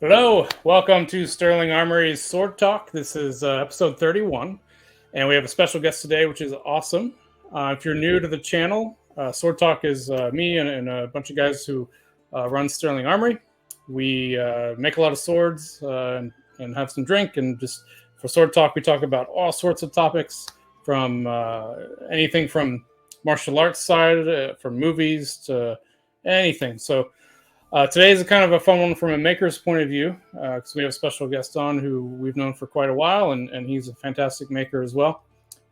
Hello, welcome to Sterling Armory's Sword Talk. This is episode 31, and we have a special guest today, which is awesome. If you're new to the channel, Sword Talk is me and a bunch of guys who run Sterling Armory. We make a lot of swords and have some drink, and just for Sword Talk, we talk about all sorts of topics, from anything from martial arts side, from movies to anything. So today is kind of a fun one from a maker's point of view, because we have a special guest on who we've known for quite a while, and he's a fantastic maker as well.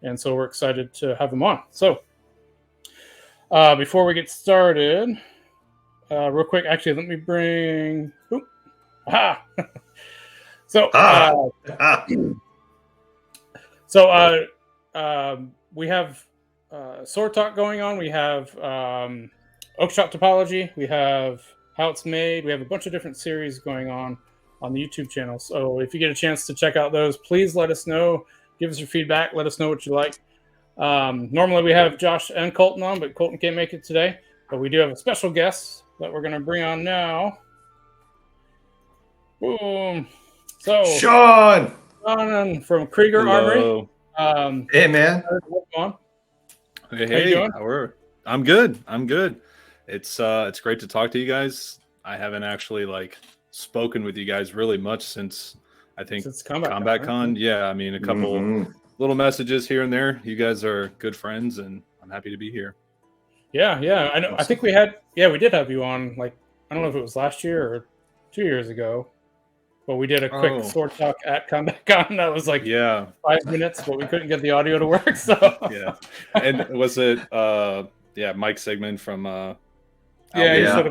And so we're excited to have him on. So before we get started, real quick, actually, let me bring... we have Sword Talk going on. We have Oak Shop Topology. We have How It's Made. We have a bunch of different series going on the YouTube channel. So if you get a chance to check out those, please let us know. Give us your feedback. Let us know what you like. Normally we have Josh and Colton on, but Colton can't make it today. But we do have a special guest that we're going to bring on now. Boom. So Shawn from Krieger Armory. Hey, man. Hey, how are you? I'm good. It's great to talk to you guys. I haven't actually spoken with you guys really much since I think Combat Con. Yeah, I mean a couple little messages here and there. You guys are good friends, and I'm happy to be here. Yeah. I know. I think we did have you on. I don't know if it was last year or 2 years ago, but we did a quick Sword Talk at Combat Con. That was 5 minutes, but we couldn't get the audio to work. So yeah, and was it Mike Sigmund from came over.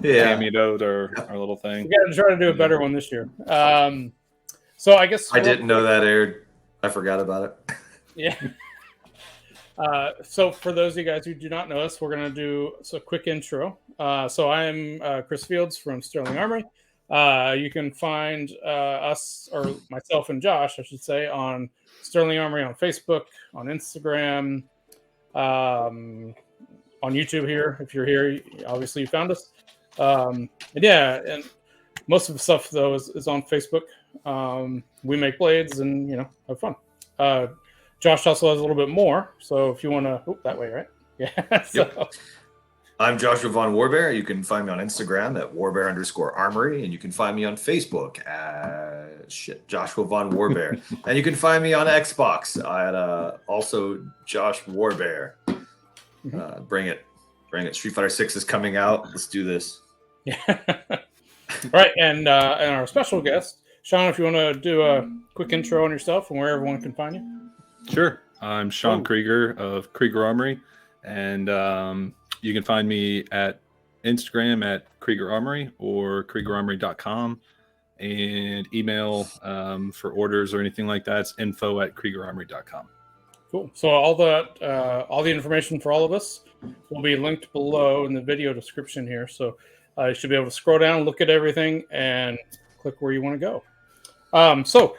Cameoed our little thing. We got to try to do a better one this year. So I guess I didn't know that aired. I forgot about it. Yeah. So for those of you guys who do not know us, we're going to do a quick intro. So I'm Chris Fields from Sterling Armory. You can find us, or myself and Josh, I should say, on Sterling Armory on Facebook, on Instagram, on YouTube here. If you're here, obviously you found us. And most of the stuff, though, is on Facebook. We make blades and, have fun. Josh also has a little bit more. So if you want to... that way, right? Yeah. Yep. I'm Joshua Von Warbear. You can find me on Instagram at Warbear_Armory, and you can find me on Facebook at Joshua Von Warbear. And you can find me on Xbox at also Josh Warbear. Bring it. Street Fighter 6 is coming out. Let's do this. Yeah. Right, and our special guest, Shawn, if you want to do a quick intro on yourself and where everyone can find you. Sure. I'm Shawn Kreger of Krieger Armory, and you can find me at Instagram at Krieger Armory or KriegerArmory.com, and email for orders or anything like that. It's info@KriegerArmory.com. Cool. So all the information for all of us will be linked below in the video description here. So you should be able to scroll down, look at everything, and click where you want to go. So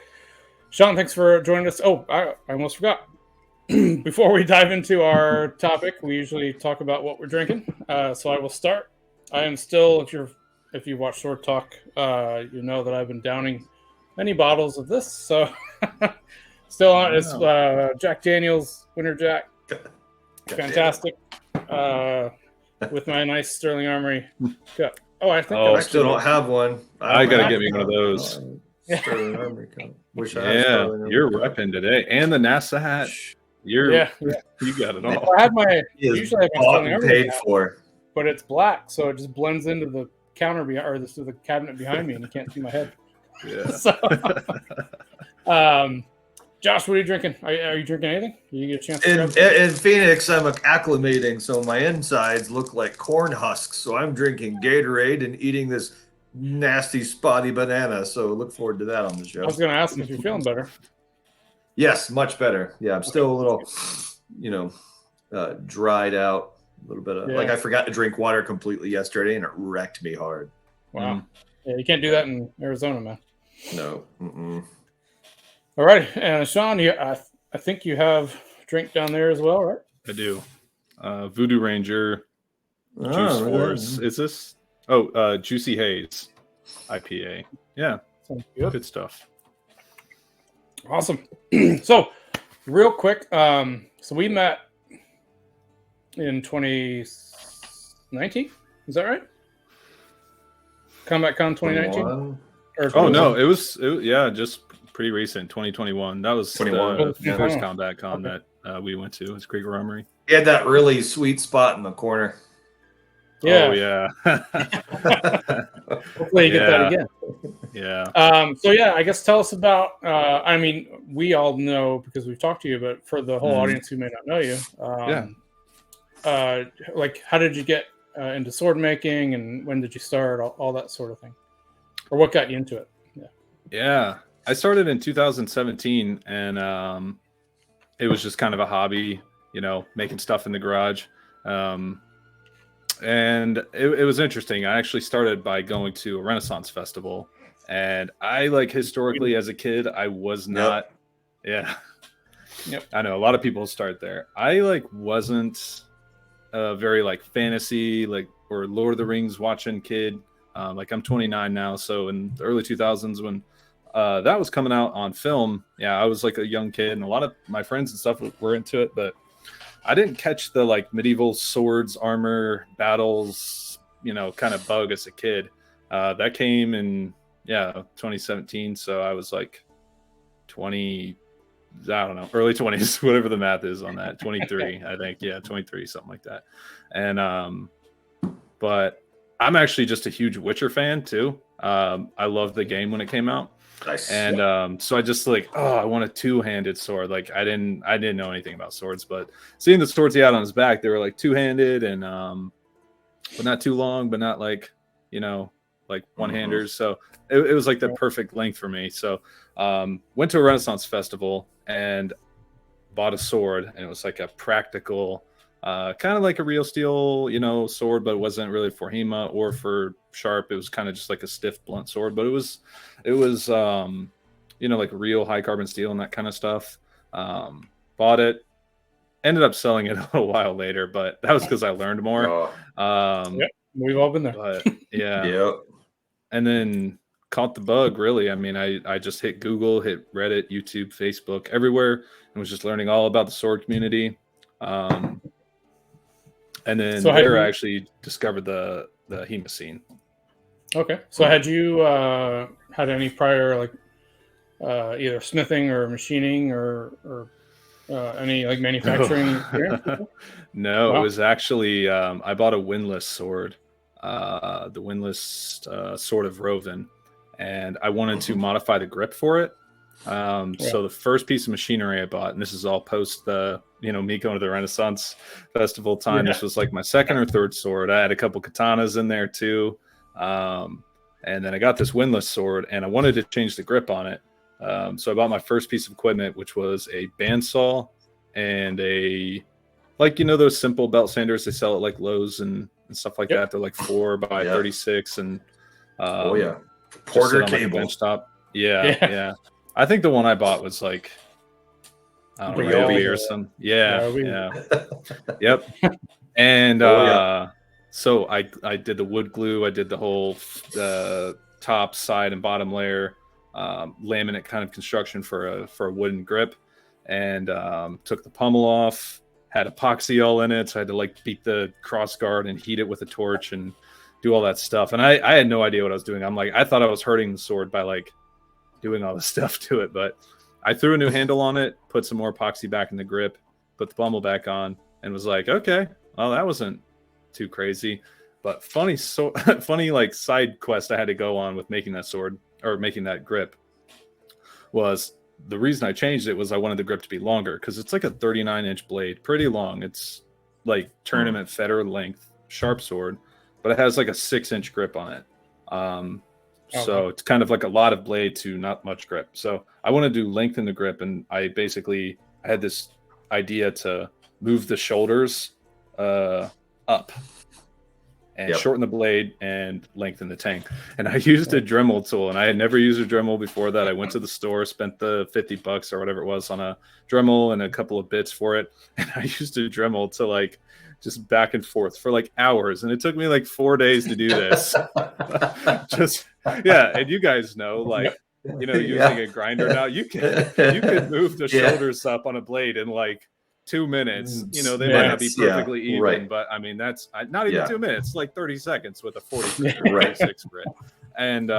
Shawn, thanks for joining us. Oh, I almost forgot. Before we dive into our topic, we usually talk about what we're drinking. So I will start. I am still, if you watch Sword Talk, you know that I've been downing many bottles of this. So still on. It's Jack Daniel's Winter Jack. Fantastic. With my nice Sterling Armory cup. I still don't have one. I gotta get me one of those. Sterling Armory cup. You're repping today, and the NASA hat. You got it all. I usually have my Sterling Armory paid for, but it's black, so it just blends into the counter the cabinet behind me, and you can't see my head. Yeah. So, Josh, what are you drinking? Are you drinking anything? You get a chance to in Phoenix, I'm acclimating, so my insides look like corn husks. So I'm drinking Gatorade and eating this nasty spotty banana. So look forward to that on the show. I was going to ask if you're feeling better. Yes, much better. Yeah, I'm still a little, dried out. A little bit of I forgot to drink water completely yesterday, and it wrecked me hard. Wow. Yeah, you can't do that in Arizona, man. No. All right, and Shawn, I think you have a drink down there as well, right? I do. Voodoo Ranger Juice Force. Is this? Oh, Juicy Haze. IPA. Yeah, Sounds good. good stuff. Awesome. So, real quick, so we met in 2019. Is that right? Combat Con 2019? 21? Oh no, it was just pretty recent, 2021. That was 21. the Yeah. first Combat Con that we went to. It was Krieger Armory. He had that really sweet spot in the corner. Yeah. Oh yeah. Hopefully you get that again. Yeah. So yeah, I guess tell us about. I mean, we all know because we've talked to you, but for the whole audience who may not know you, like how did you get into sword making, and when did you start, all that sort of thing, or what got you into it? Yeah, I started in 2017, and it was just kind of a hobby, making stuff in the garage. And it was interesting. I actually started by going to a Renaissance festival, and I historically as a kid, I was not. Yep. I know a lot of people start there. I wasn't a very fantasy or Lord of the Rings watching kid. I'm 29 now, so in the early 2000s when that was coming out on film, I was a young kid, and a lot of my friends and stuff were into it, but I didn't catch the medieval swords, armor, battles, kind of bug as a kid. That came in 2017, so I was 20, I don't know, early 20s, whatever the math is on that, 23, I think, 23, something like that. And but I'm actually just a huge Witcher fan too. I loved the game when it came out. Nice. And so I just I want a two-handed sword. I didn't know anything about swords, but seeing the swords he had on his back, they were two-handed and but not too long, but not one-handers. So it was the perfect length for me. So went to a Renaissance festival and bought a sword, and it was a practical kind of like a real steel, sword, but it wasn't really for HEMA or for sharp. It was kind of just a stiff, blunt sword, but it was real high carbon steel and that kind of stuff. Bought it, ended up selling it a little while later, but that was because I learned more. Yep, we've all been there. But and then caught the bug, really. I mean, I just hit Google, hit Reddit, YouTube, Facebook, everywhere, and was just learning all about the sword community. And then I actually discovered the HEMA scene. Okay. So had you had any prior either smithing or machining or any manufacturing experience? No, wow. It was actually I bought a windlass sword, the windlass sword of Rovin, and I wanted to modify the grip for it. So the first piece of machinery I bought, and this is all post the me going to the Renaissance Festival time. This was my second or third sword. I had a couple katanas in there too, and then I got this windlass sword, and I wanted to change the grip on it. So I bought my first piece of equipment, which was a bandsaw and a those simple belt sanders they sell at Lowe's and stuff like that. They're 4 by 36 and Porter cable top. Yeah. I think the one I bought was I don't know, Ryobi or some. Yeah. Yep. And so I did the wood glue. I did the whole top, side, and bottom layer laminate kind of construction for a wooden grip, and took the pommel off. Had epoxy all in it, so I had to beat the cross guard and heat it with a torch and do all that stuff. And I had no idea what I was doing. I thought I was hurting the sword by doing all this stuff to it, but I threw a new handle on it, put some more epoxy back in the grip, put the pommel back on, and was okay, well, that wasn't too crazy. But funny side quest I had to go on with making that sword or making that grip was the reason I changed it was I wanted the grip to be longer, because it's a 39-inch blade, pretty long. It's tournament fetter length sharp sword, but it has a 6-inch grip on it. So it's kind of a lot of blade to not much grip. So I want to do lengthen the grip, and I had this idea to move the shoulders up and shorten the blade and lengthen the tang. And I used a Dremel tool, and I had never used a Dremel before that. I went to the store, spent the $50 or whatever it was on a Dremel and a couple of bits for it, and I used a Dremel to just back and forth for like hours. And it took me like 4 days to do this. Just, yeah. And you guys know, like, you know, using a grinder now, you can move the shoulders up on a blade in like 2 minutes. You know, they might not be perfectly even, but I mean, that's not even 2 minutes, like 30 seconds with a 40 or 36 grit. And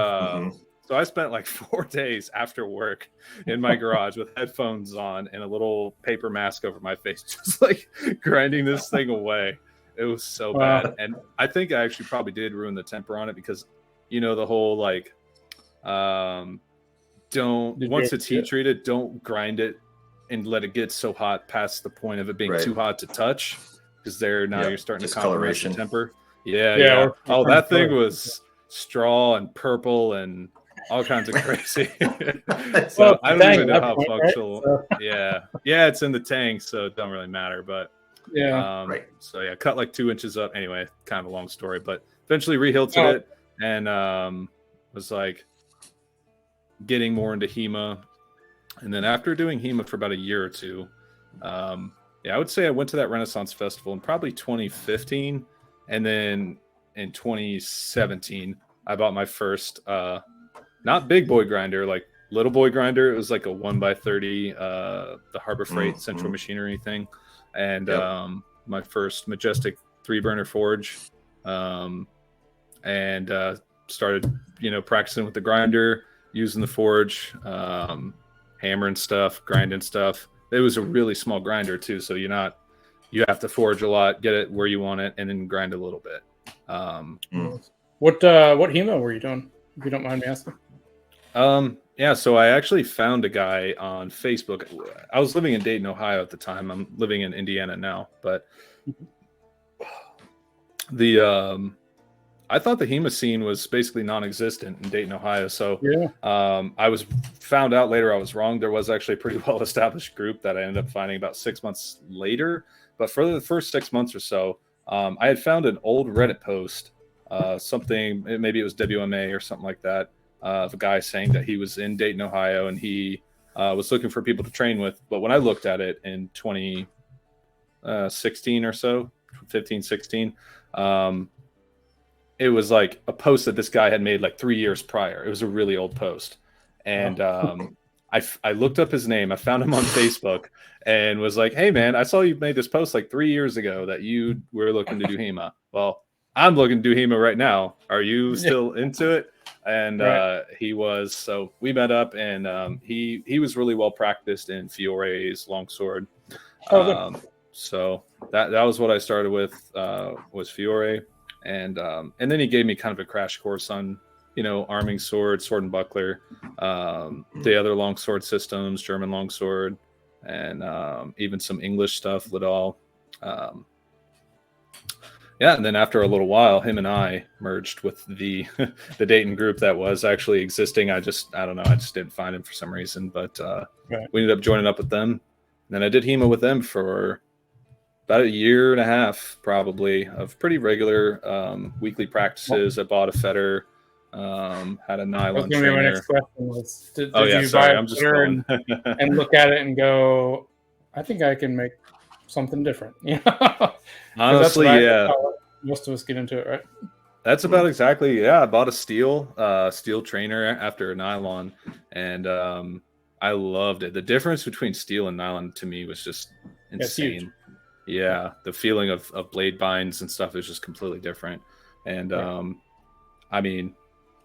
so I spent like 4 days after work in my garage with headphones on and a little paper mask over my face, just like grinding this thing away. It was so bad. And I think I actually probably did ruin the temper on it because, you know, the whole like, once it's heat treated, don't grind it and let it get so hot past the point of it being too hot to touch, because you're starting to compromise the temper. Yeah. Oh, that thing was straw and purple and all kinds of crazy. So I don't even know how functional. Right? So. Yeah, it's in the tank, so it doesn't really matter. But so yeah, cut like 2 inches up. Anyway, kind of a long story, but eventually re-hilted it and was like getting more into HEMA. And then after doing HEMA for about a year or two, I would say I went to that Renaissance Festival in probably 2015, and then in 2017 I bought my first not big boy grinder, like little boy grinder. It was like a 1x30, the Harbor Freight Central Machinery thing. And my first Majestic 3-burner forge. And started, you know, practicing with the grinder, using the forge, hammering stuff, grinding stuff. It was a really small grinder too. So you have to forge a lot, get it where you want it, and then grind a little bit. What HEMA were you doing, if you don't mind me asking? So I actually found a guy on Facebook. I was living in Dayton, Ohio at the time. I'm living in Indiana now, but I thought the HEMA scene was basically non-existent in Dayton, Ohio. So I was found out later I was wrong. There was actually a pretty well-established group that I ended up finding about 6 months later. But for the first 6 months or so, I had found an old Reddit post, maybe it was WMA or something like that, of a guy saying that he was in Dayton, Ohio, and he was looking for people to train with. But when I looked at it in 2016 or so, 15, 16, it was like a post that this guy had made like 3 years prior. It was a really old post. And I looked up his name. I found him on Facebook and was like, hey, man, I saw you made this post like 3 years ago that you were looking to do HEMA. Well, I'm looking to do HEMA right now. Are you still into it? And he was. So we met up, and he was really well practiced in Fiore's longsword. So that was what I started with, was Fiore. And then he gave me kind of a crash course on, you know, arming sword and buckler, the other longsword systems, German longsword, and even some English stuff, Liddell. And then after a little while, him and I merged with the Dayton group that was actually existing. I don't know. I just didn't find him for some reason, but we ended up joining up with them. And then I did HEMA with them for about a year and a half, probably, of pretty regular weekly practices. I bought a fetter, had a nylon trainer. My next question was, did you buy a fetter and look at it and go, I think I can make something different? Honestly, most of us get into it, right? That's about exactly. Yeah, I bought a steel trainer after a nylon, and I loved it. The difference between steel and nylon to me was just insane. Yeah, the feeling of blade binds and stuff is just completely different. And I mean,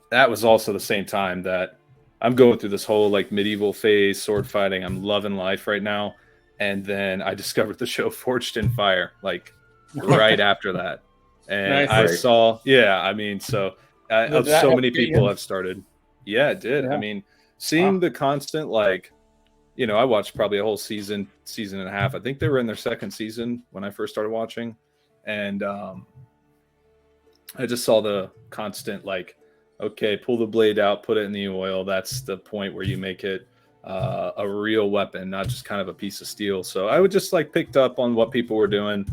that was also the same time that I'm going through this whole like medieval phase, sword fighting. I'm loving life right now. And then I discovered the show Forged in Fire, like right after that. And I saw, so many people have started. Yeah, it did. Yeah. I mean, seeing the constant, like, you know, I watched probably a whole season and a half. I think they were in their second season when I first started watching. And I just saw the constant, like, okay, pull the blade out, put it in the oil. That's the point where you make it a real weapon, not just kind of a piece of steel. So I would just like picked up on what people were doing.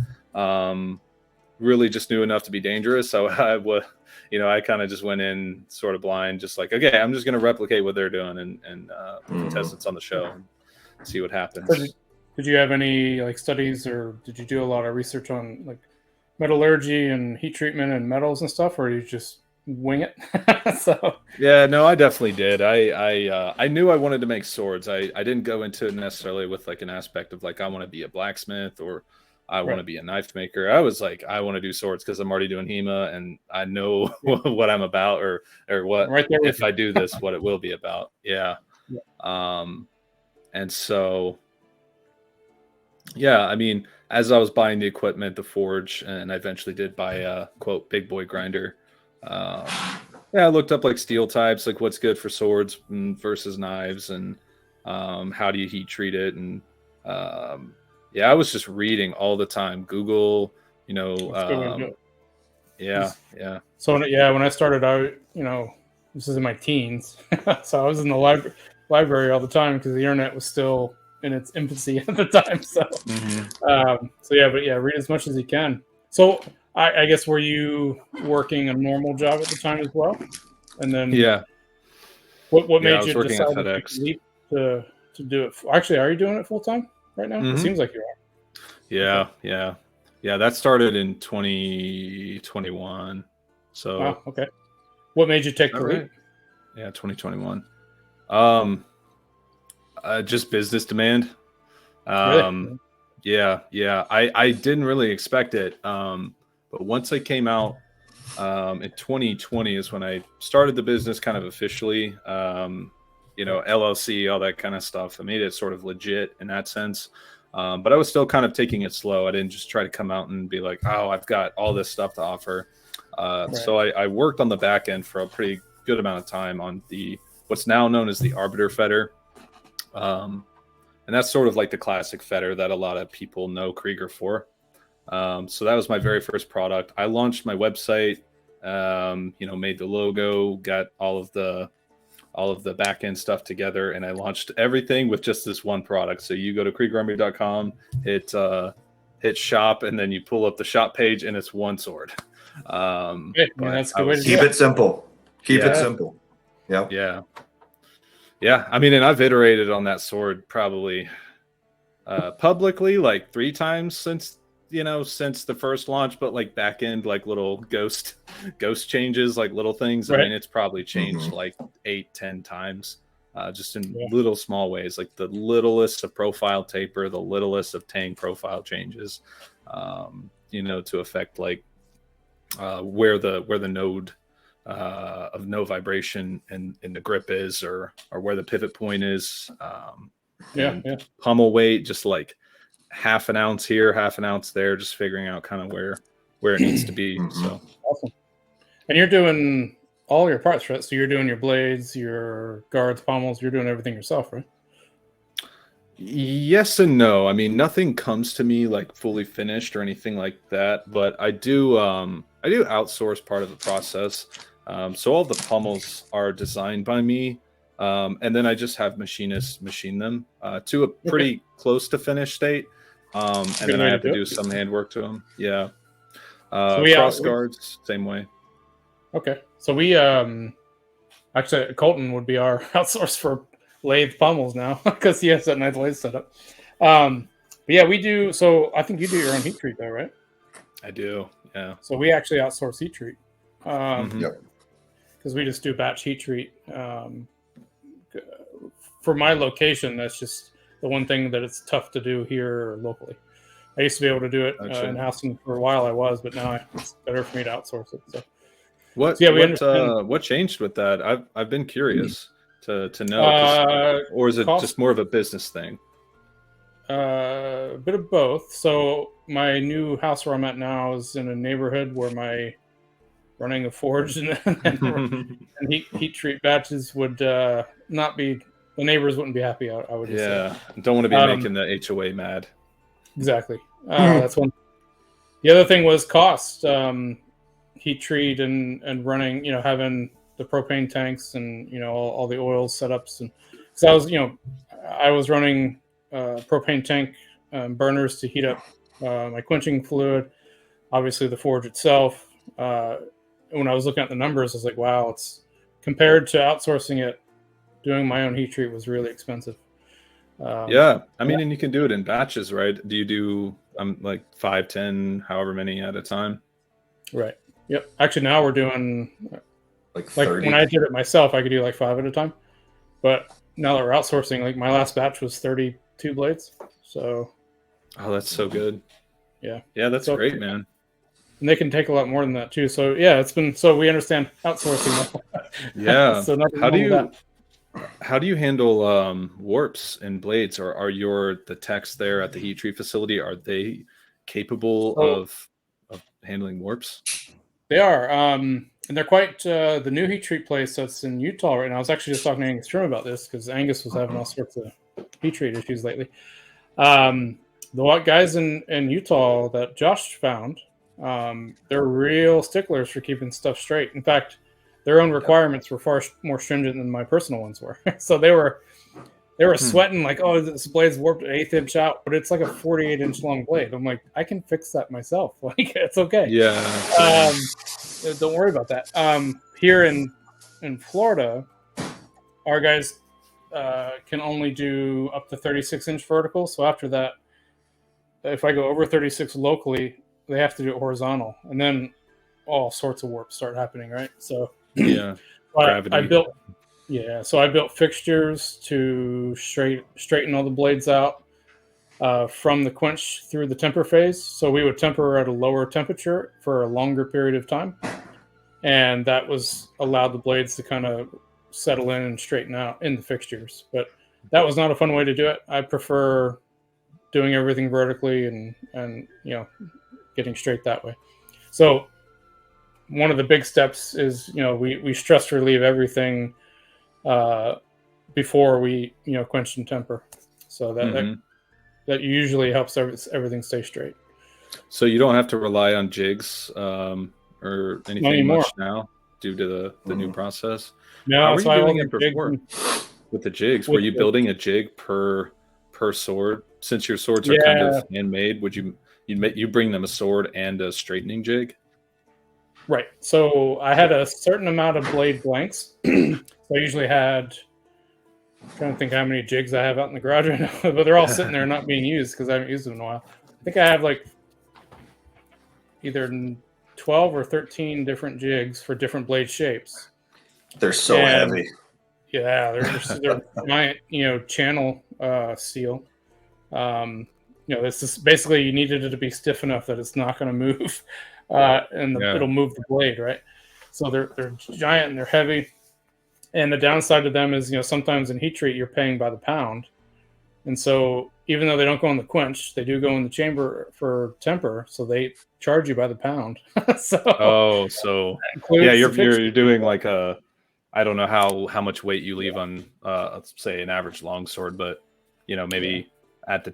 Really just knew enough to be dangerous. So I would, you know, I kind of just went in sort of blind, just like, okay, I'm just going to replicate what they're doing and contestants on the show and see what happens. Did you have any like studies, or did you do a lot of research on like metallurgy and heat treatment and metals and stuff, or you just wing it? So Yeah, no, I definitely did. I knew I wanted to make swords. I didn't go into it necessarily with like an aspect of like I want to be a blacksmith or I want to right, be a knife maker. I was like, I want to do swords because I'm already doing HEMA and I know yeah, what I'm about or I'm what right there with if you. I do this, what it will be about. Yeah. Yeah. And so yeah, I mean, as I was buying the equipment, the forge, and I eventually did buy a quote big boy grinder. Um, yeah, I looked up like steel types, like what's good for swords versus knives, and how do you heat treat it, and yeah, I was just reading all the time. Google, you know, That's a good way to do it. yeah, yeah, So when I started out, this is in my teens, so I was in the library all the time because the internet was still in its infancy at the time. So, read as much as you can. So, I guess were you working a normal job at the time as well? And then yeah, what yeah. I made was you working at decide to take FedEx. the leap to do it? Actually, are you doing it full time right now? It hmm seems like you are. Yeah, Okay. yeah. That started in 2021. So, Wow. Okay. What made you take all the leap? right. Yeah, 2021. Um, just business demand. Really? Yeah. I didn't really expect it. But once I came out in 2020 is when I started the business kind of officially. LLC, all that kind of stuff. I made it sort of legit in that sense. But I was still kind of taking it slow. I didn't just try to come out and be like, oh, I've got all this stuff to offer. Right. So I worked on the back end for a pretty good amount of time on the what's now known as the Arbiter Fetter. And that's sort of like the classic fetter that a lot of people know Krieger for. So that was my very first product. I launched my website, made the logo, got all of the back end stuff together, and I launched everything with just this one product. So you go to kriegerarmory.com, hit shop, and then you pull up the shop page, and it's one sword. That's a good way to do Keep it. it simple. Keep it Yeah. simple. Yeah. Yeah. I mean, and I've iterated on that sword probably publicly like 3 times since the first launch, but like back end, like little ghost changes, like little things. Right. I mean, it's probably changed like 8-10 times, just in little small ways, like the littlest of profile taper, the littlest of tang profile changes, to affect like where the node of no vibration in the grip is, or where the pivot point is. Pummel weight, just like half an ounce here, half an ounce there, just figuring out kind of where it needs to be. So Awesome. And you're doing all your parts, right? So you're doing your blades, your guards, pommels, you're doing everything yourself, right? yes and no. I mean, nothing comes to me like fully finished or anything like that, but I do outsource part of the process. So all the pommels are designed by me. And then I just have machinists machine them to a pretty close to finished state. And then I have to do some handwork to them. Yeah. So cross guards, same way. Okay. So we actually Colton would be our outsource for lathe pommels now because he has that nice lathe setup. But yeah, we do. So I think you do your own heat treat though, right? I do. Yeah. So we actually outsource heat treat. Yep. Because we just do batch heat treat. For my location, that's just the one thing that it's tough to do here locally. I used to be able to do it in house, and for a while I was, but now it's better for me to outsource it. So what changed with that? I've been curious to know, or is it just more of a business thing? A bit of both. So my new house where I'm at now is in a neighborhood where my running a forge and heat treat batches would not be, the neighbors wouldn't be happy. I would just say. Don't want to be making the HOA mad. Exactly. That's one. The other thing was cost. Heat treat and running, having the propane tanks and all the oil setups, and because I was running propane tank burners to heat up my quenching fluid. Obviously, the forge itself. When I was looking at the numbers, I was like, wow, it's compared to outsourcing it, doing my own heat treat was really expensive. Yeah, I mean, and you can do it in batches, right? Do you do like 5, 10, however many at a time? Right. Yep. Actually, now we're doing Like like 30. when I did it myself, I could do like 5 at a time. But now that we're outsourcing, like my last batch was 32 blades. So Oh, that's so good. yeah, Yeah, that's so great, man. And they can take a lot more than that too. So yeah, it's been so we understand outsourcing. Yeah. So nothing How do wrong with how do you handle warps and blades? Or are the techs there at the heat treat facility? Are they capable So of handling warps? they are, and they're quite the new heat treat place that's in Utah right now. I was actually just talking to Angus Trim about this because Angus was having all sorts of heat treat issues lately. The guys in Utah that Josh found, they're real sticklers for keeping stuff straight. In fact, their own requirements were far more stringent than my personal ones were. So they were sweating like, oh, this blade's warped an 1/8 inch out, but it's like a 48-inch long blade. I'm like, I can fix that myself. Like, it's okay. Yeah. Don't worry about that. Here in Florida, our guys can only do up to 36-inch vertical. So after that, if I go over 36 locally, they have to do it horizontal, and then all sorts of warps start happening, right? So Yeah. Gravity. So I built fixtures to straighten all the blades out from the quench through the temper phase. So we would temper at a lower temperature for a longer period of time, and that was allowed the blades to kind of settle in and straighten out in the fixtures. But that was not a fun way to do it. I prefer doing everything vertically and getting straight that way. So one of the big steps is we stress relieve everything before we quench and temper, so that usually helps everything stay straight. So you don't have to rely on jigs or anything much now due to the new process. No, how were you doing it jigs before with the jigs? Were you building a jig per sword? Since your swords are kind of handmade, would you bring them a sword and a straightening jig? Right. So I had a certain amount of blade blanks. So I usually had, I'm trying to think how many jigs I have out in the garage right now, but they're all sitting there not being used because I haven't used them in a while. I think I have like either 12 or 13 different jigs for different blade shapes. They're so heavy. Yeah, they're giant, channel steel. This is basically you needed it to be stiff enough that it's not going to move, and it'll move the blade, right? So they're giant and they're heavy. And the downside to them is, sometimes in heat treat you're paying by the pound, and so even though they don't go in the quench, they do go in the chamber for temper. So they charge you by the pound. So you're doing like a, I don't know how much weight you leave on let's say an average longsword, but maybe at the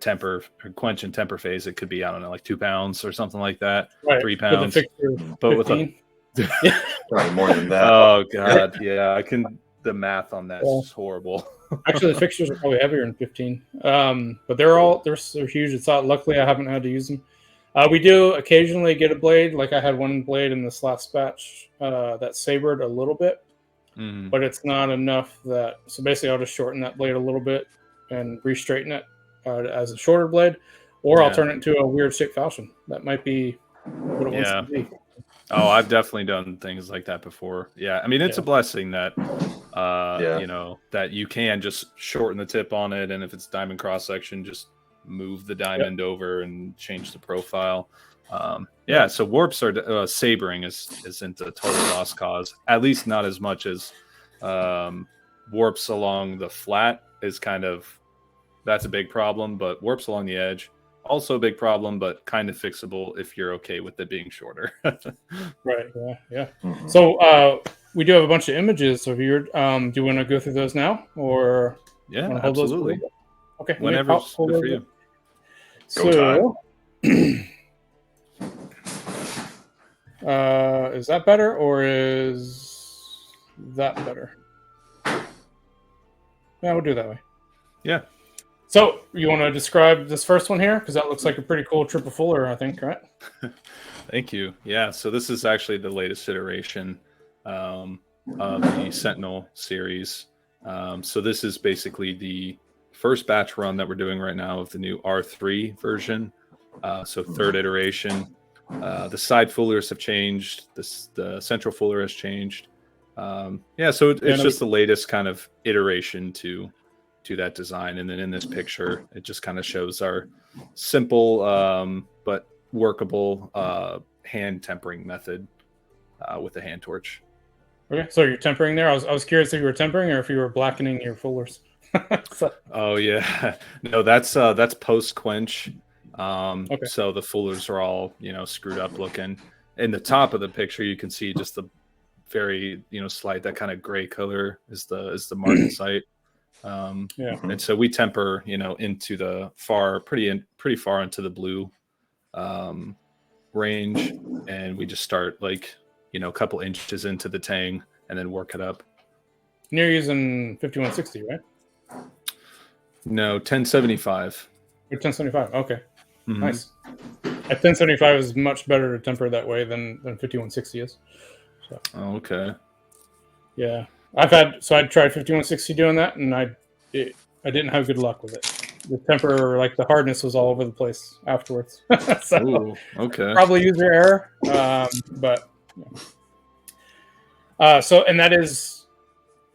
quench and temper phase, it could be, I don't know, like 2 pounds or something like that, right. 3 pounds. But with probably more than that. Oh god, yeah, the math on that is horrible. Actually, the fixtures are probably heavier than 15, but they're huge. It's not. Luckily, I haven't had to use them. We do occasionally get a blade. Like I had one blade in this last batch that sabered a little bit, but it's not enough that. So basically, I'll just shorten that blade a little bit and re-straighten it as a shorter blade, or I'll turn it into a weird shaped falchion. That might be what it wants to be. Oh, I've definitely done things like that before. Yeah, I mean, it's a blessing that that you can just shorten the tip on it, and if it's diamond cross section, just move the diamond over and change the profile. So warps are sabering isn't a total lost cause, at least not as much as warps along the flat is kind of, that's a big problem, but warps along the edge, also a big problem, but kind of fixable if you're okay with it being shorter. Right. Yeah. Mm-hmm. So we do have a bunch of images of your. Do you want to go through those now, or absolutely? Okay. Whenever it's good for you. So, is that better or is that better? Yeah, we'll do it that way. Yeah. So you want to describe this first one here? Because that looks like a pretty cool triple fuller, I think, right? Thank you. Yeah, so this is actually the latest iteration of the Sentinel series. So this is basically the first batch run that we're doing right now of the new R3 version. So third iteration. The side fullers have changed. The central fuller has changed. So it's just the latest kind of iteration to that design. And then in this picture, it just kind of shows our simple but workable hand tempering method with a hand torch. Okay, so you're tempering there. I was curious if you were tempering or if you were blackening your fullers. Oh yeah, no, that's post quench. Okay. So the fullers are all screwed up looking. In the top of the picture, you can see just the very slight, that kind of gray color is the market site. And so we temper into the pretty far into the blue range, and we just start like a couple inches into the tang and then work it up. And you're using 5160, right? No, 1075. Or 1075. Okay. Mm-hmm. Nice. At 1075 is much better to temper that way than 5160 is. So. Oh, okay. Yeah, I tried 5160 doing that, and I didn't have good luck with it. The temper, like the hardness, was all over the place afterwards. So ooh, okay. Probably user error, but yeah. And that is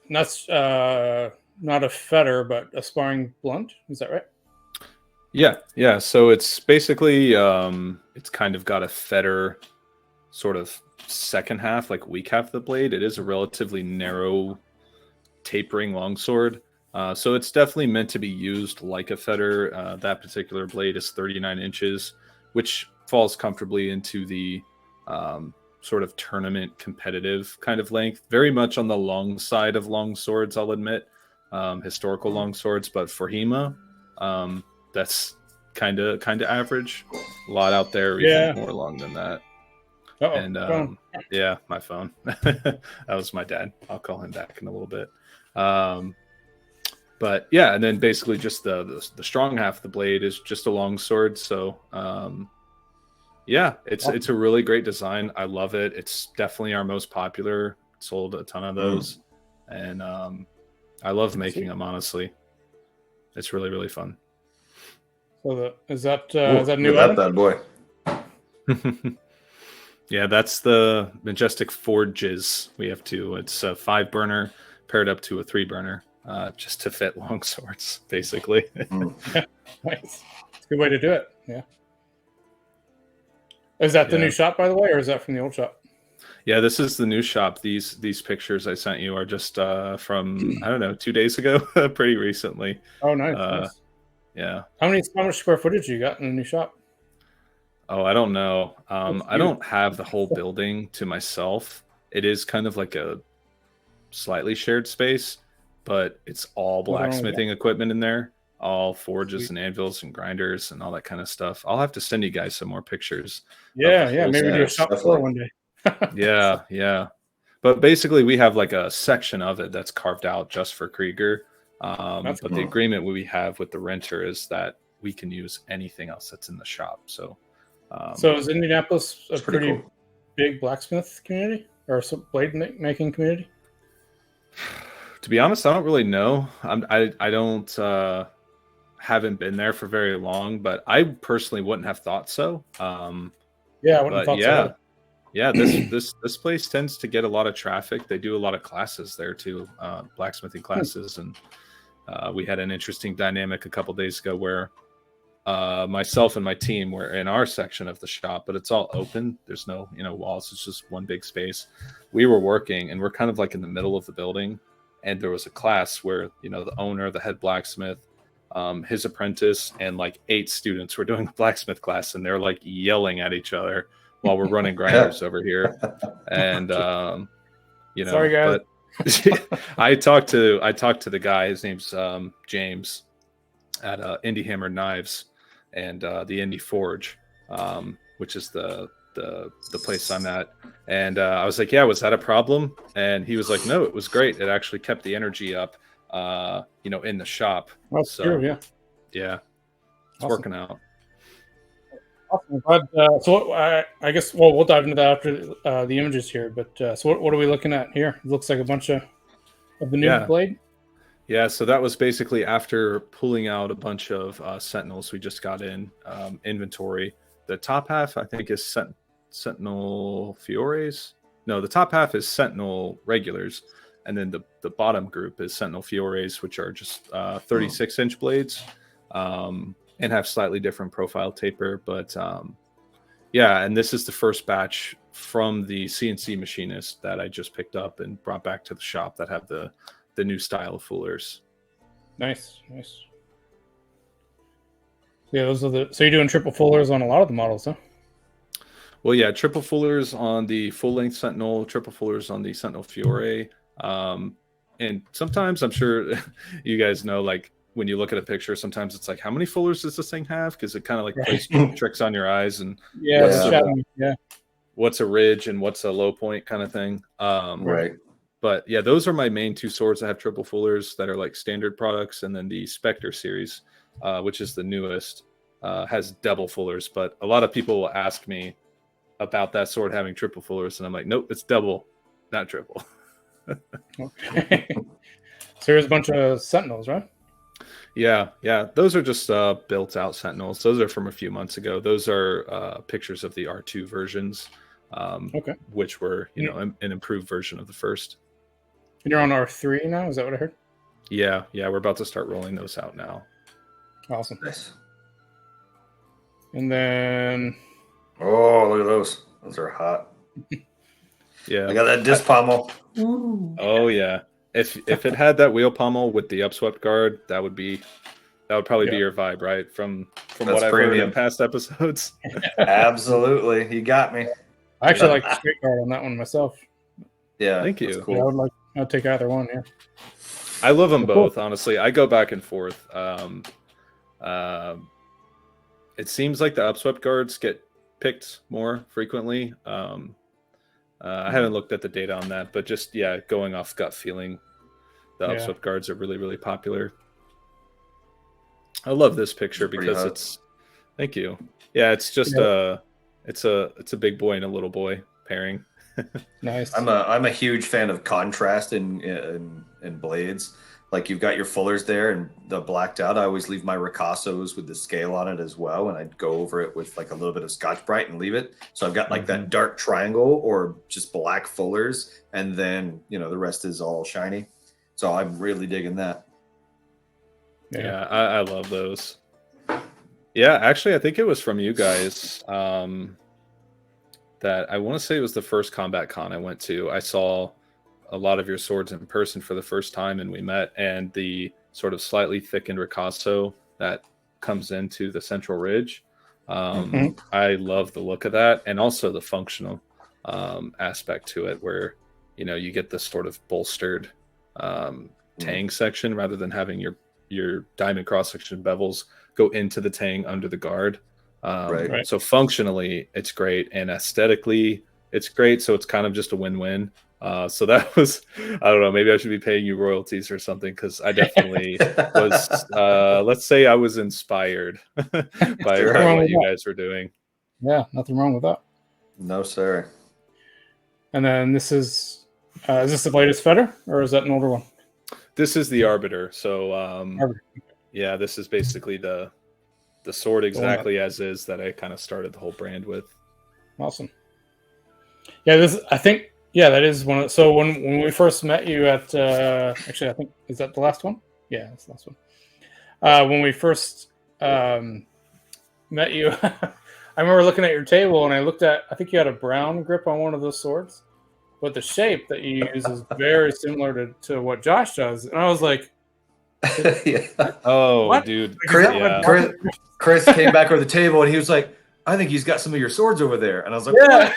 not a fetter, but a sparring blunt. Is that right? Yeah. So it's basically it's kind of got a fetter sort of second half, like weak half of the blade. It is a relatively narrow tapering longsword. So it's definitely meant to be used like a fetter. That particular blade is 39 inches, which falls comfortably into the sort of tournament competitive kind of length. Very much on the long side of long swords, I'll admit. Historical long swords, but for HEMA, that's kind of average. A lot out there even more long than that. Uh-oh. And yeah, my phone. That was my dad. I'll call him back in a little bit. But yeah, and then basically just the strong half of the blade is just a long sword. So yeah, it's a really great design. I love it. It's definitely our most popular. Sold a ton of those, and I love making them. Honestly, it's really, really fun. So is that new? That bad boy. Yeah, that's the Majestic Forges. We have two. It's a 5-burner paired up to a 3-burner, just to fit long swords, basically. Nice. It's a good way to do it. Yeah. Is that the new shop, by the way, or is that from the old shop? Yeah, this is the new shop. These pictures I sent you are just from, I don't know, 2 days ago, pretty recently. Oh, nice. Yeah. How much square footage you got in the new shop? Oh, I don't know. I don't have the whole building to myself. It is kind of like a slightly shared space, but it's all blacksmithing equipment in there. All forges and anvils and grinders and all that kind of stuff. I'll have to send you guys some more pictures. Yeah. Maybe do a shop floor one day. Yeah. But basically, we have like a section of it that's carved out just for Krieger. But cool. The agreement we have with the renter is that we can use anything else that's in the shop. So is Indianapolis a pretty big blacksmith community or some blade making community? To be honest, I don't really know. I don't haven't been there for very long, but I personally wouldn't have thought so. I wouldn't have thought so. Yeah, this place tends to get a lot of traffic. They do a lot of classes there too, blacksmithing classes, and we had an interesting dynamic a couple days ago where myself and my team were in our section of the shop, but it's all open. There's no walls. It's just one big space. We were working, and we're kind of like in the middle of the building, and there was a class where the owner, the head blacksmith, his apprentice, and like 8 students were doing the blacksmith class, and they're like yelling at each other while we're running grinders over here. And sorry guys. But I talked to the guy. His name's James at Indie Hammer Knives and the Indie Forge, which is the place I'm at. And I was like, yeah, was that a problem? And he was like, no, it was great. It actually kept the energy up, in the shop. That's true, yeah. Yeah. It's awesome. Working out. Awesome. But, so I guess, we'll dive into that after the images here. But so what are we looking at here? It looks like a bunch of the new blade. Yeah, so that was basically after pulling out a bunch of Sentinels we just got in inventory. The top half, I think, is Sentinel Fiores. No, the top half is Sentinel regulars, and then the bottom group is Sentinel Fiores, which are just 36-inch blades, and have slightly different profile taper. But yeah, and this is the first batch from the CNC machinist that I just picked up and brought back to the shop that have the new style of fullers. Nice. Yeah, those are so you're doing triple fullers on a lot of the models, huh? Well, yeah, triple fullers on the full-length Sentinel, triple fullers on the Sentinel Fiore. And sometimes, I'm sure you guys know, like, when you look at a picture, sometimes it's like, how many fullers does this thing have? Because it kind of like plays tricks on your eyes. And what's a ridge and what's a low point kind of thing. Right. But yeah, those are my main two swords that have triple fullers that are like standard products. And then the Spectre series, which is the newest, has double fullers. But a lot of people will ask me about that sword having triple fullers, and I'm like, nope, it's double, not triple. Okay. So there's a bunch of Sentinels, right? Yeah. Those are just built out Sentinels. Those are from a few months ago. Those are pictures of the R2 versions, which were, an improved version of the first. And you're on R3 now? Is that what I heard? Yeah. We're about to start rolling those out now. Awesome. Nice. And then... Oh, look at those. Those are hot. Yeah. I got that disc pommel. Oh, yeah. If it had that wheel pommel with the upswept guard, that would probably be your vibe, right? From what I've heard in past episodes. Absolutely. You got me. I actually like the straight guard on that one myself. Yeah. Thank you. Cool. Yeah, I'd take either one, yeah. I love them both, honestly. I go back and forth. It seems like the upswept guards get picked more frequently. I haven't looked at the data on that, but just, going off gut feeling, the upswept guards are really, really popular. I love this picture because it's, thank you. Yeah, it's just it's a big boy and a little boy pairing. Nice. I'm a huge fan of contrast in blades. Like, you've got your fullers there and the blacked out. I always leave my Ricassos with the scale on it as well, and I'd go over it with like a little bit of Scotch-Brite and leave it. So I've got like that dark triangle or just black fullers, and then the rest is all shiny. So I'm really digging that. Yeah, I love those. Yeah, actually, I think it was from you guys that I want to say it was the first Combat Con I went to. I saw a lot of your swords in person for the first time, and we met, and the sort of slightly thickened Ricasso that comes into the central ridge. I love the look of that, and also the functional aspect to it, where you get this sort of bolstered tang section rather than having your diamond cross section bevels go into the tang under the guard. Right. So functionally, it's great, and aesthetically, it's great. So it's kind of just a win-win. So that was, I don't know, maybe I should be paying you royalties or something, because I definitely was, let's say I was inspired by what you guys were doing. Yeah, nothing wrong with that. No, sir. And then this is this the latest fetter, or is that an older one? This is the Arbiter. So, yeah, this is basically the sword exactly as is that I kind of started the whole brand with. Awesome. Yeah, that is one of so when we first met you at actually, I think, is that the last one? Yeah, that's the last one. When we first met you, I remember looking at your table, and I think you had a brown grip on one of those swords, but the shape that you use is very similar to what Josh does. And I was like, oh, what? Dude. Chris came back over the table, and he was like, I think he's got some of your swords over there. And I was like, what?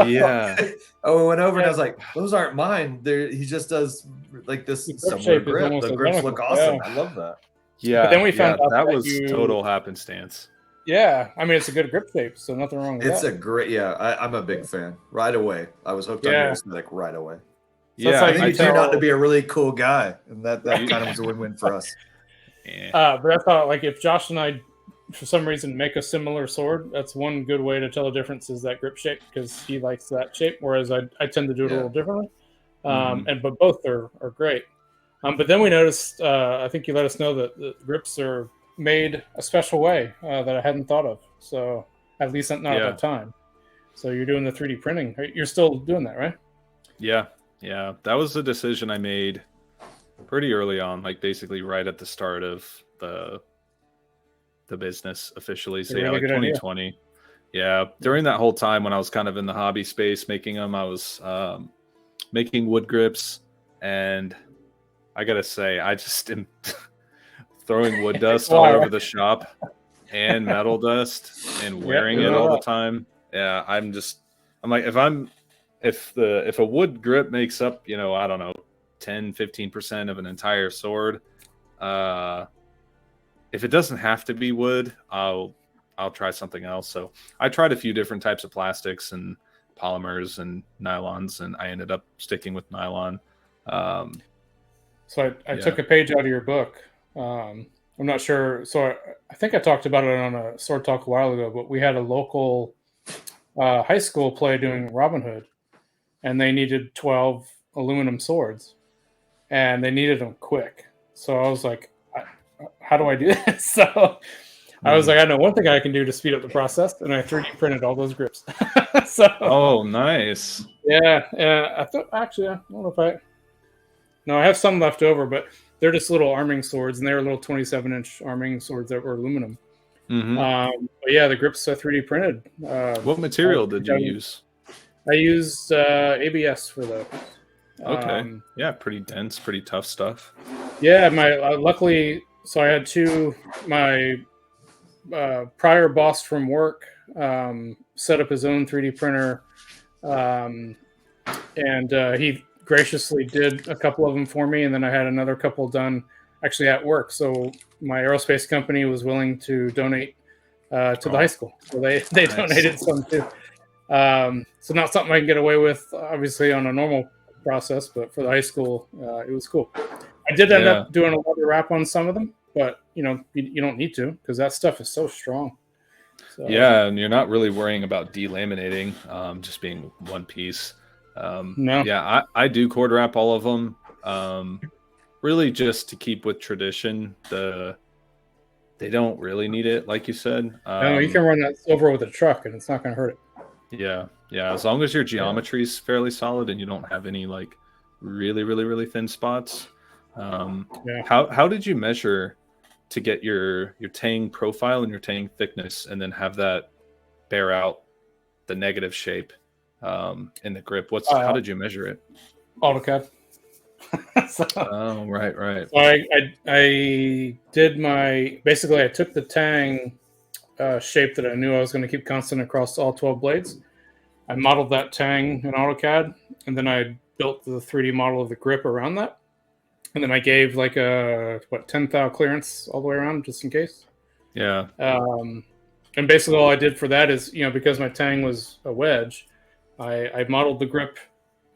Yeah. Oh, we went over, and I was like, those aren't mine. He just does like this similar grip. The grips look awesome. I love that. Yeah. But then we found out that was total happenstance. Yeah. I mean, it's a good grip shape, so nothing wrong with that. It's a great, I'm a big fan. Right away. I was hooked on your aesthetic right away. So Yeah. I think you turned out to be a really cool guy, and that kind of was a win-win for us. Yeah. But I thought, like, if Josh and I, for some reason, make a similar sword, that's one good way to tell the difference is that grip shape, because he likes that shape, whereas I tend to do it a little differently. But both are great. But then we noticed, I think you let us know that the grips are made a special way that I hadn't thought of. So at least not at that time. So you're doing the 3D printing. You're still doing that, right? Yeah. That was a decision I made pretty early on, like basically right at the start of the business officially. So yeah, like 2020. Idea. Yeah, during that whole time when I was kind of in the hobby space making them, I was making wood grips, and I gotta say, I just am throwing wood dust all over the shop and metal dust and wearing it all the time. Yeah, I'm like, if a wood grip makes up, I don't know, 10-15% of an entire sword, if it doesn't have to be wood, I'll try something else. So I tried a few different types of plastics and polymers and nylons, and I ended up sticking with nylon. So I took a page out of your book. I'm not sure. So I think I talked about it on a Sword Talk a while ago, but we had a local high school play doing Robin Hood, and they needed 12 aluminum swords, and they needed them quick. So I was like, how do I do this? So I was like, I know one thing I can do to speed up the process, and I 3D printed all those grips. Oh, nice. Yeah. I thought, actually, I don't know if no, I have some left over, but they're just little arming swords, and they were little 27-inch arming swords that were aluminum. Mm-hmm. But yeah, the grips are 3D printed. What material did you use? I used ABS for those. Okay. Yeah, pretty dense, pretty tough stuff. Yeah, luckily, so I had my prior boss from work set up his own 3D printer, and he graciously did a couple of them for me, and then I had another couple done actually at work. So my aerospace company was willing to donate to the high school, so they donated some too. So not something I can get away with, obviously, on a normal process, but for the high school, it was cool. I did end up doing a leather wrap on some of them, but you don't need to, because that stuff is so strong. So, yeah, and you're not really worrying about delaminating, just being one piece. No. Yeah, I do cord wrap all of them, really just to keep with tradition. They don't really need it, like you said. No, you can run that over with a truck, and it's not going to hurt it. Yeah, as long as your geometry is fairly solid and you don't have any like really, really, really thin spots. How did you measure to get your tang profile and your tang thickness, and then have that bear out the negative shape in the grip? How did you measure it? AutoCAD. Oh, right. So I did basically I took the tang shape that I knew I was going to keep constant across all 12 blades. I modeled that tang in AutoCAD, and then I built the 3D model of the grip around that. And then I gave like a 10 thou clearance all the way around, just in case. Yeah. And basically all I did for that is, because my tang was a wedge, I modeled the grip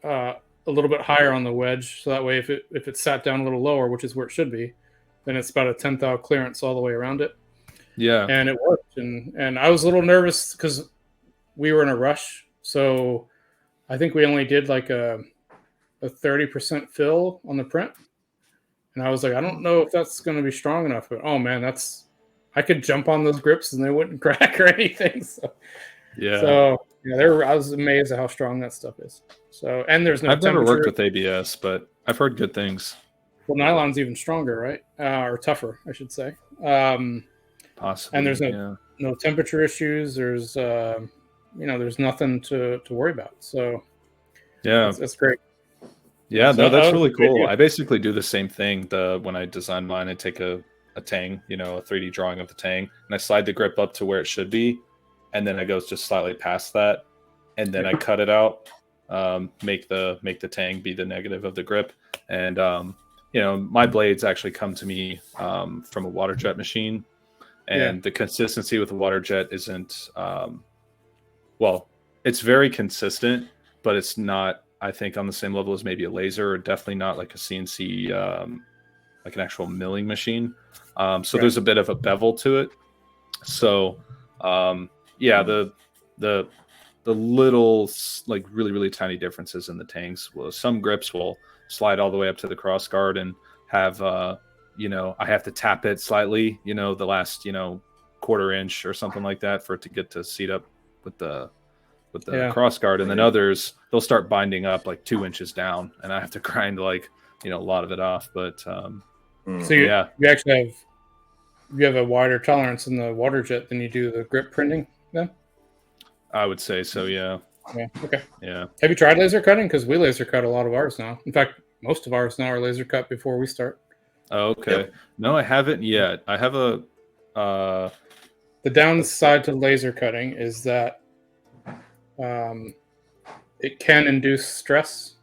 a little bit higher on the wedge, so that way if it sat down a little lower, which is where it should be, then it's about a 10 thou clearance all the way around it. Yeah. And it worked. And I was a little nervous because we were in a rush. So I think we only did like a 30% fill on the print. And I was like, I don't know if that's going to be strong enough. But, oh, man, I could jump on those grips and they wouldn't crack or anything. So, I was amazed at how strong that stuff is. So, and there's no I've never worked with ABS, but I've heard good things. Well, nylon's even stronger, right? Or tougher, I should say. Possibly. And there's no temperature issues. There's, there's nothing to worry about. So, yeah, that's great. Yeah, no, that's really cool. I basically do the same thing. When I design mine, I take a tang, a 3D drawing of the tang, and I slide the grip up to where it should be, and then I go just slightly past that, and then I cut it out, make the tang be the negative of the grip, and my blades actually come to me from a water jet machine, and the consistency with the water jet isn't it's very consistent, but it's not, I think, on the same level as maybe a laser, or definitely not like a CNC, like an actual milling machine. So there's a bit of a bevel to it. So the little, like, really, really tiny differences in the tangs. Well, some grips will slide all the way up to the cross guard and have I have to tap it slightly, the last quarter inch or something like that for it to get to seat up with the cross guard, and then others they'll start binding up like 2 inches down, and I have to grind like a lot of it off. But so you actually have a wider tolerance in the water jet than you do the grip printing then? I would say so. Yeah. Okay. Yeah. Have you tried laser cutting? Because we laser cut a lot of ours now. In fact, most of ours now are laser cut before we start. Oh, okay. Yep. No, I haven't yet. I have a. The downside to laser cutting is that it can induce stress,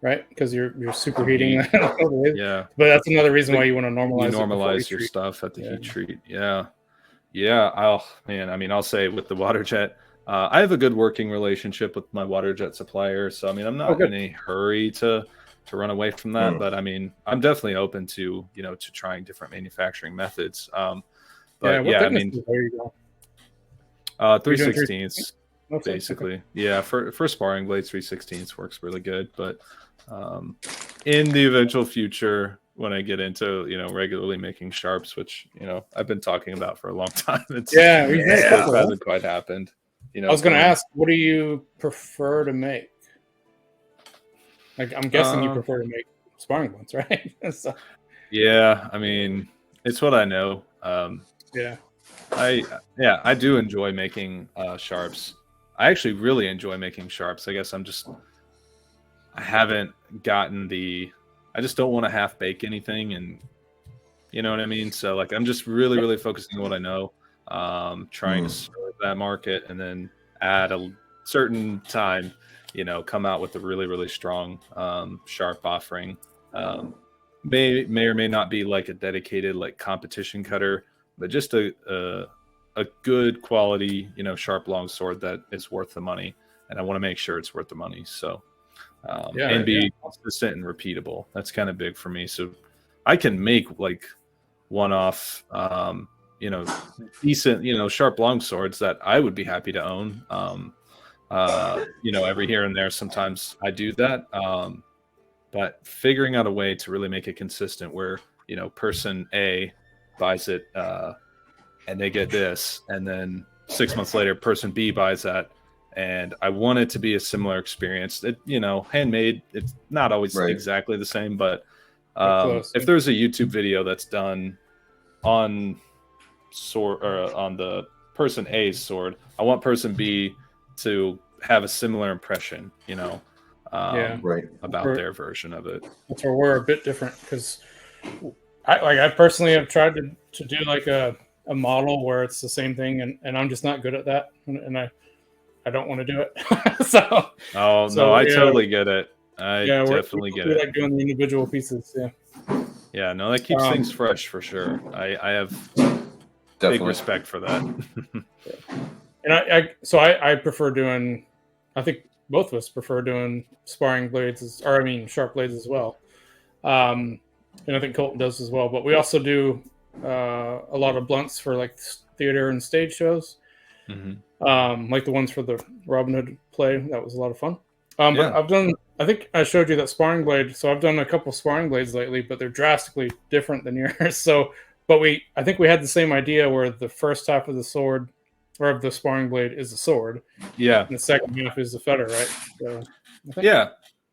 right? Because you're superheating. Yeah. But that's another reason why you want to normalize your stuff at the heat treat. Yeah. Yeah. I'll say with the water jet, I have a good working relationship with my water jet supplier. So, I'm not in a hurry to run away from that, but I'm definitely open to, to trying different manufacturing methods. But there you go. 3/16 basically. Okay. Yeah. For sparring blades, 3/16 works really good. But in the eventual future, when I get into, regularly making sharps, which, I've been talking about for a long time. It hasn't quite happened. I was going to ask, what do you prefer to make? Like, I'm guessing you prefer to make sparring ones, right? So. Yeah, it's what I know. I do enjoy making sharps. I actually really enjoy making sharps. I guess I haven't gotten I just don't want to half bake anything, and you know what I mean? So like, I'm just really, really focusing on what I know, trying to serve that market, and then at a certain time, come out with a really, really strong sharp offering. May or may not be like a dedicated like competition cutter, but just a good quality, sharp long sword that is worth the money, and I want to make sure it's worth the money. So, and be consistent and repeatable. That's kind of big for me. So, I can make like one-off, decent, sharp long swords that I would be happy to own. Every here and there, sometimes I do that. But figuring out a way to really make it consistent where, person A buys it and they get this, and then 6 months later, person B buys that. And I want it to be a similar experience. Handmade, it's not always exactly the same, but if there's a YouTube video that's done on sword or on the person A's sword, I want person B to have a similar impression, about their version of it. That's where we're a bit different, because I personally have tried to do like a model where it's the same thing, and I'm just not good at that, and I don't want to do it. I totally get it. I definitely get it. Like doing the individual pieces. Yeah, no, that keeps things fresh for sure. I have big respect for that. And I prefer doing. I think both of us prefer doing sparring blades, sharp blades as well. And I think Colton does as well. But we also do a lot of blunts for like theater and stage shows. Mm-hmm. Like the ones for the Robin Hood play. That was a lot of fun. But I've done, I think I showed you that sparring blade. So I've done a couple sparring blades lately, but they're drastically different than yours. But I think we had the same idea where the first half of the sword or of the sparring blade is the sword. Yeah. And the second half is the fetter, right? So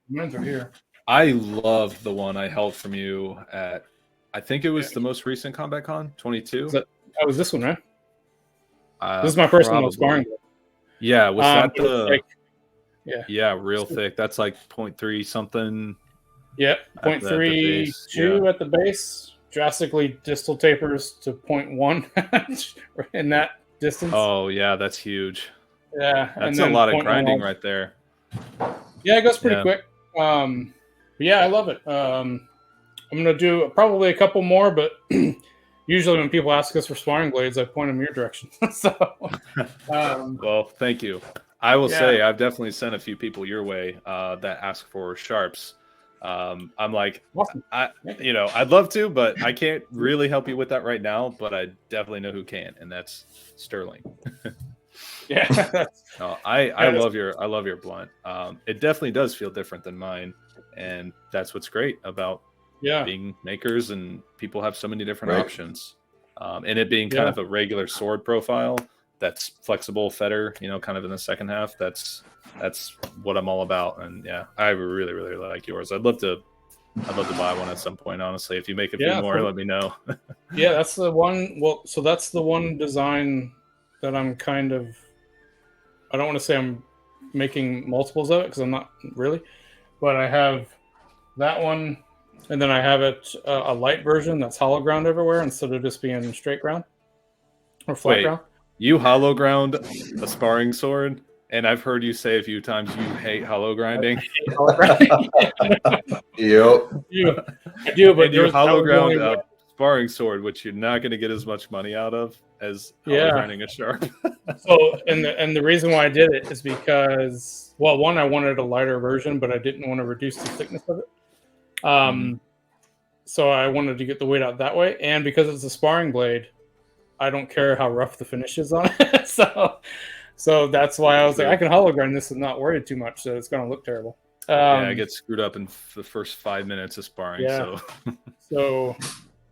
mine's right here. I love the one I held from you at, I think it was the most recent Combat Con, 22. That was this one, right? This is my first one with sparring blade. Yeah, was that the... Thick. Yeah, real thick. That's like 0.3 something. Yeah, 0.32 at the base. Drastically distal tapers to 0.1 in that distance. Oh, yeah, that's huge. Yeah. That's a lot of grinding right there. Yeah, it goes pretty quick. Yeah, I love it. I'm going to do probably a couple more, but usually when people ask us for sparring blades, I point them your direction. Well, thank you. I will say I've definitely sent a few people your way that ask for sharps. I'm like, awesome. I'd love to, but I can't really help you with that right now. But I definitely know who can, and that's Sterling. Yeah, no, I love your blunt. It definitely does feel different than mine, and that's what's great about being makers, and people have so many different Right. options. And it being kind of a regular sword profile that's flexible fetter, kind of in the second half. That's what I'm all about. And I really, really like yours. I'd love to buy one at some point, honestly. If you make a few more, let me know. Yeah, that's the one. Well, so that's the one design that I'm kind of, I don't want to say I'm making multiples of it because I'm not really, but I have that one, and then I have it a light version that's hollow ground everywhere instead of just being straight ground or flat ground. You hollow ground a sparring sword, and I've heard you say a few times you hate hollow grinding. Yep. I do, but you hollow ground a sparring sword, which you're not going to get as much money out of as hollow grinding a sharp. So, and the reason why I did it is because, well, one, I wanted a lighter version, but I didn't want to reduce the thickness of it. So I wanted to get the weight out that way, and because it's a sparring blade, I don't care how rough the finish is on it. So that's why I was like, I can hollow grind this and not worry too much, so it's going to look terrible. I get screwed up in the first 5 minutes of sparring.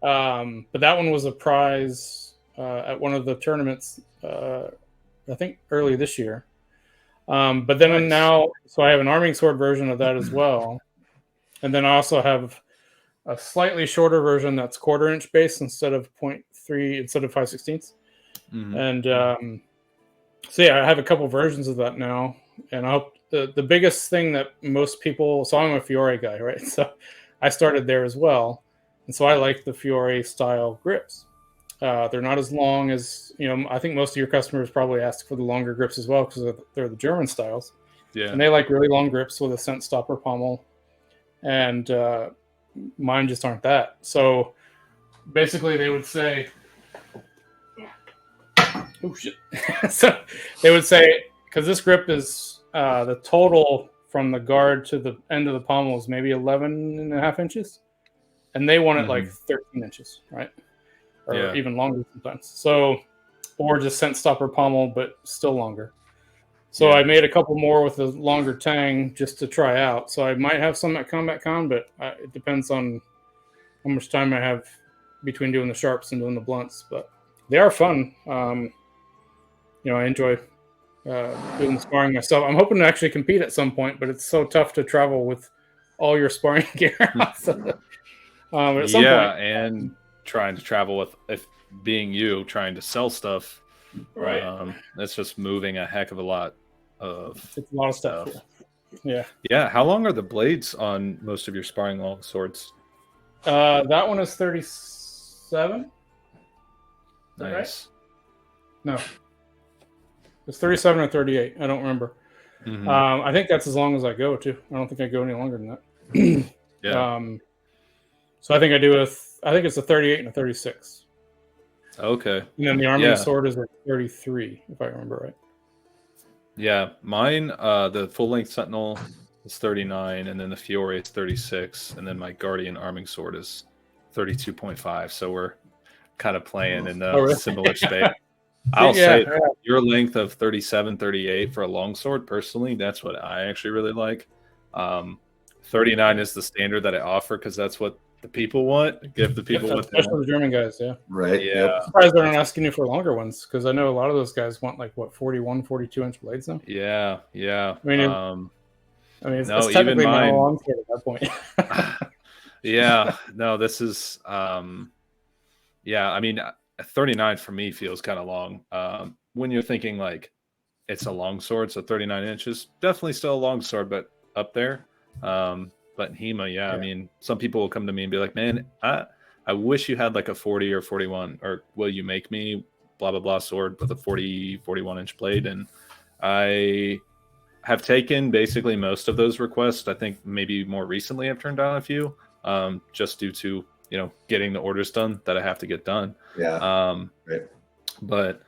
But that one was a prize at one of the tournaments, I think early this year. But then now, so I have an arming sword version of that as well. And then I also have a slightly shorter version that's 1/4 inch base instead of 0.3, instead of 5/16. And I have a couple versions of that now. And I hope the biggest thing that most people, so I'm a Fiore guy, right? So I started there as well. And so I like the Fiore style grips. They're not as long as, I think most of your customers probably ask for the longer grips as well because they're the German styles. Yeah. And they like really long grips with a scent stopper pommel. And mine just aren't that. So basically they would say, oh shit. So they would say, because this grip is the total from the guard to the end of the pommel is maybe 11.5 inches. And they want it like 13 inches, right? Or even longer sometimes. So, or just scent stopper pommel, but still longer. So I made a couple more with a longer tang just to try out. So I might have some at Combat Con, but it depends on how much time I have between doing the sharps and doing the blunts. But they are fun. I enjoy doing the sparring myself. I'm hoping to actually compete at some point, but it's so tough to travel with all your sparring gear. At some point, and trying to travel with, if being you, trying to sell stuff. Right. That's just moving a heck of a lot of it's a lot of stuff. Yeah. How long are the blades on most of your sparring long swords? That one is 37. Nice. Right? No, it's 37 or 38. I don't remember. I think that's as long as I go too. I don't think I go any longer than that. So I think I think it's a 38 and a 36. Okay. And then the arming sword is a 33, if I remember right. Yeah, mine, the full length Sentinel is 39, and then the Fiore is 36, and then my Guardian arming sword is 32.5. So we're kind of playing in the similar space. I'll say your length of 37, 38 for a longsword, personally, that's what I actually really like. 39 is the standard that I offer because that's what the people want. Give the people what they want. Especially the German guys, Right. Yeah. I'm surprised they're not asking you for longer ones because I know a lot of those guys want 41, 42 inch blades now. Yeah. I mean, it's no, technically even not a mine, long sword at that point. No, this is I mean, 39 for me feels kind of long. When you're thinking like it's a long sword, so 39 inches, definitely still a long sword, but up there. But in HEMA, I mean, some people will come to me and be like, man, I wish you had like a 40 or 41, or will you make me blah, blah, blah sword with a 40, 41 inch blade? And I have taken basically most of those requests. I think maybe more recently I've turned down a few, just due to, getting the orders done that I have to get done. Yeah. Right. But,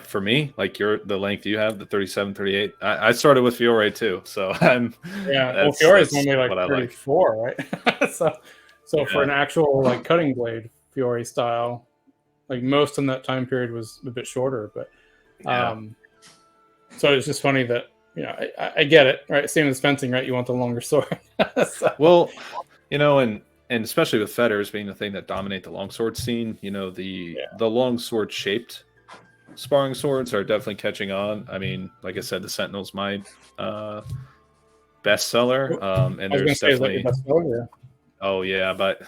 for me, like the length you have, the 37, 38, I started with Fiore too. So Fiore is normally like 34, right? so for an actual like cutting blade Fiore style, like most in that time period was a bit shorter, but so it's just funny that I get it, right? Same as fencing, right? You want the longer sword. Well, And especially with fetters being the thing that dominate the longsword scene, the longsword shaped sparring swords are definitely catching on. I mean, like I said, the Sentinel's my bestseller, and I was going to there's say, is that your definitely best seller? oh yeah, but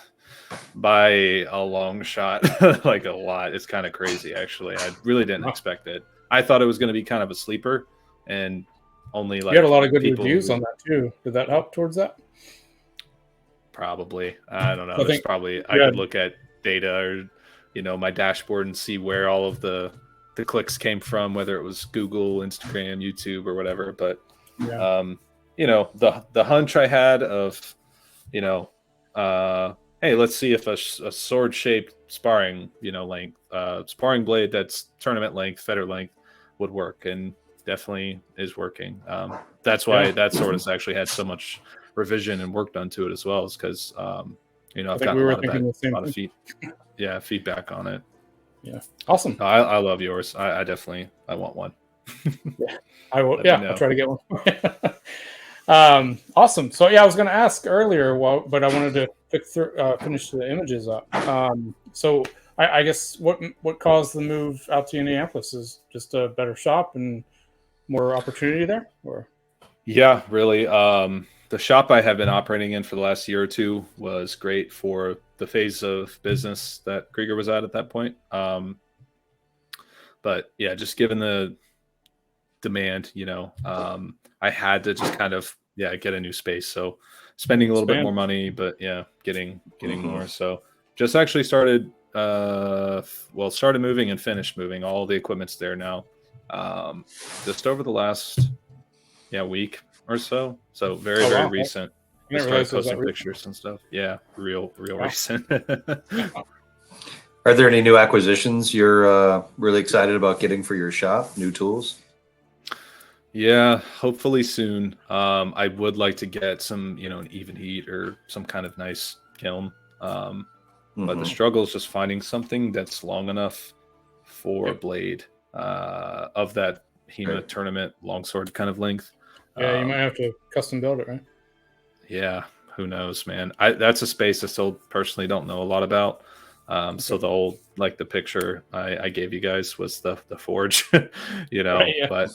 by a long shot, like a lot. It's kind of crazy, actually. I really didn't expect it. I thought it was going to be kind of a sleeper, and only like You had a lot of good people reviews on that too. Did that help towards that? Probably. I don't know. I There's think probably I could look at data or my dashboard and see where all of the clicks came from, whether it was Google, Instagram, YouTube, or whatever. But the hunch I had of hey, let's see if a sword shaped sparring length sparring blade that's tournament length, fetter length would work, and definitely is working. That's why that sword has actually had so much revision and work done to it as well, is because I've gotten a lot of feedback on it. Yeah, awesome. I love yours. I definitely want one. Yeah, I will. I'll try to get one. Awesome. So I was going to ask earlier, but I wanted to finish the images up. So I guess what caused the move out to Indianapolis is just a better shop and more opportunity there, or? Yeah, really. The shop I have been operating in for the last year or two was great for the phase of business that Krieger was at that point. But yeah, just given the demand, I had to just kind of get a new space. So spending a little bit more money, but getting more. So just actually started moving and finished moving. All the equipment's there now. Just over the last week or so. So very recent. I started posting pictures and stuff. Yeah, real recent. Are there any new acquisitions you're really excited about getting for your shop? New tools? Yeah, hopefully soon. I would like to get some, an even heat or some kind of nice kiln. But the struggle is just finding something that's long enough for a blade of that HEMA tournament longsword kind of length. Yeah, you might have to custom build it, right? Yeah, who knows, man. That's a space I still personally don't know a lot about. So the old, like the picture I gave you guys was the forge, right, but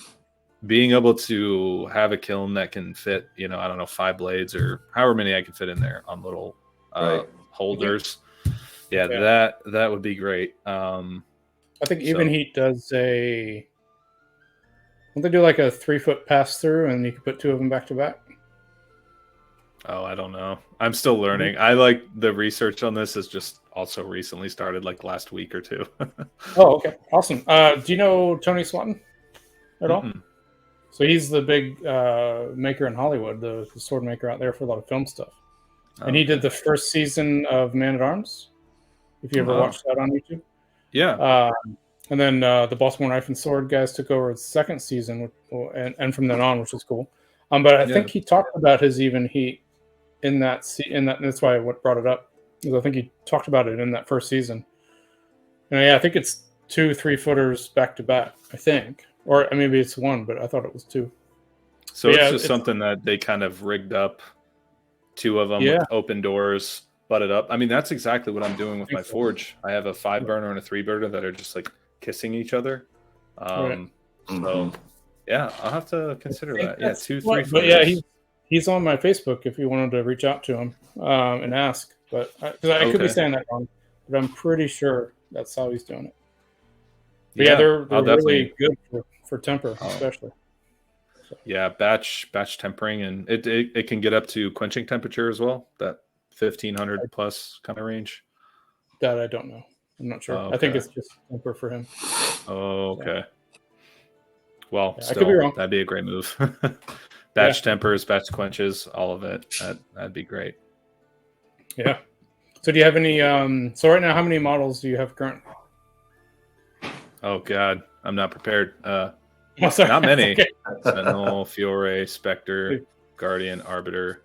being able to have a kiln that can fit, I don't know, 5 blades or however many I can fit in there on little holders. That would be great. I think Even Heat does don't they do like a 3-foot pass through and you can put 2 of them back to back? Oh, I don't know. I'm still learning. I like the research on this has just also recently started, like last week or 2. Oh, okay. Awesome. Do you know Tony Swanton at all? So he's the big maker in Hollywood, the sword maker out there for a lot of film stuff. And he did the first season of Man at Arms, if you ever watched that on YouTube. Yeah. And then the Baltimore Knife and Sword guys took over the second season, and from then on, which was cool. But I think he talked about his Even Heat in that. That's why I brought it up, because I think he talked about it in that first season. And I think it's 2 3-footers back to back, I think. Or maybe it's 1, but I thought it was 2. So it's just something that they kind of rigged up, 2 of them with open doors, butted up. I mean, that's exactly what I'm doing with my forge. I have a 5-burner and a 3-burner that are just like kissing each other. So yeah, I'll have to consider that. Yeah, 2 3 But yeah, he's on my Facebook if you wanted to reach out to him and ask. But because I could be saying that wrong, but I'm pretty sure that's how he's doing it. But they're really good for temper, especially. So. Yeah, batch tempering, and it can get up to quenching temperature as well. That 1500 plus kind of range. That I don't know. I'm not sure. I think it's just temper for him. Oh, okay. So. Well, I could be wrong. That'd be a great move. Batch tempers, batch quenches, all of it. That'd be great. Yeah. So do you have any? So right now, how many models do you have currently? Oh God, I'm not prepared. Sorry. Not many. Okay. Sentinel, Fiore, Spectre, Guardian, Arbiter.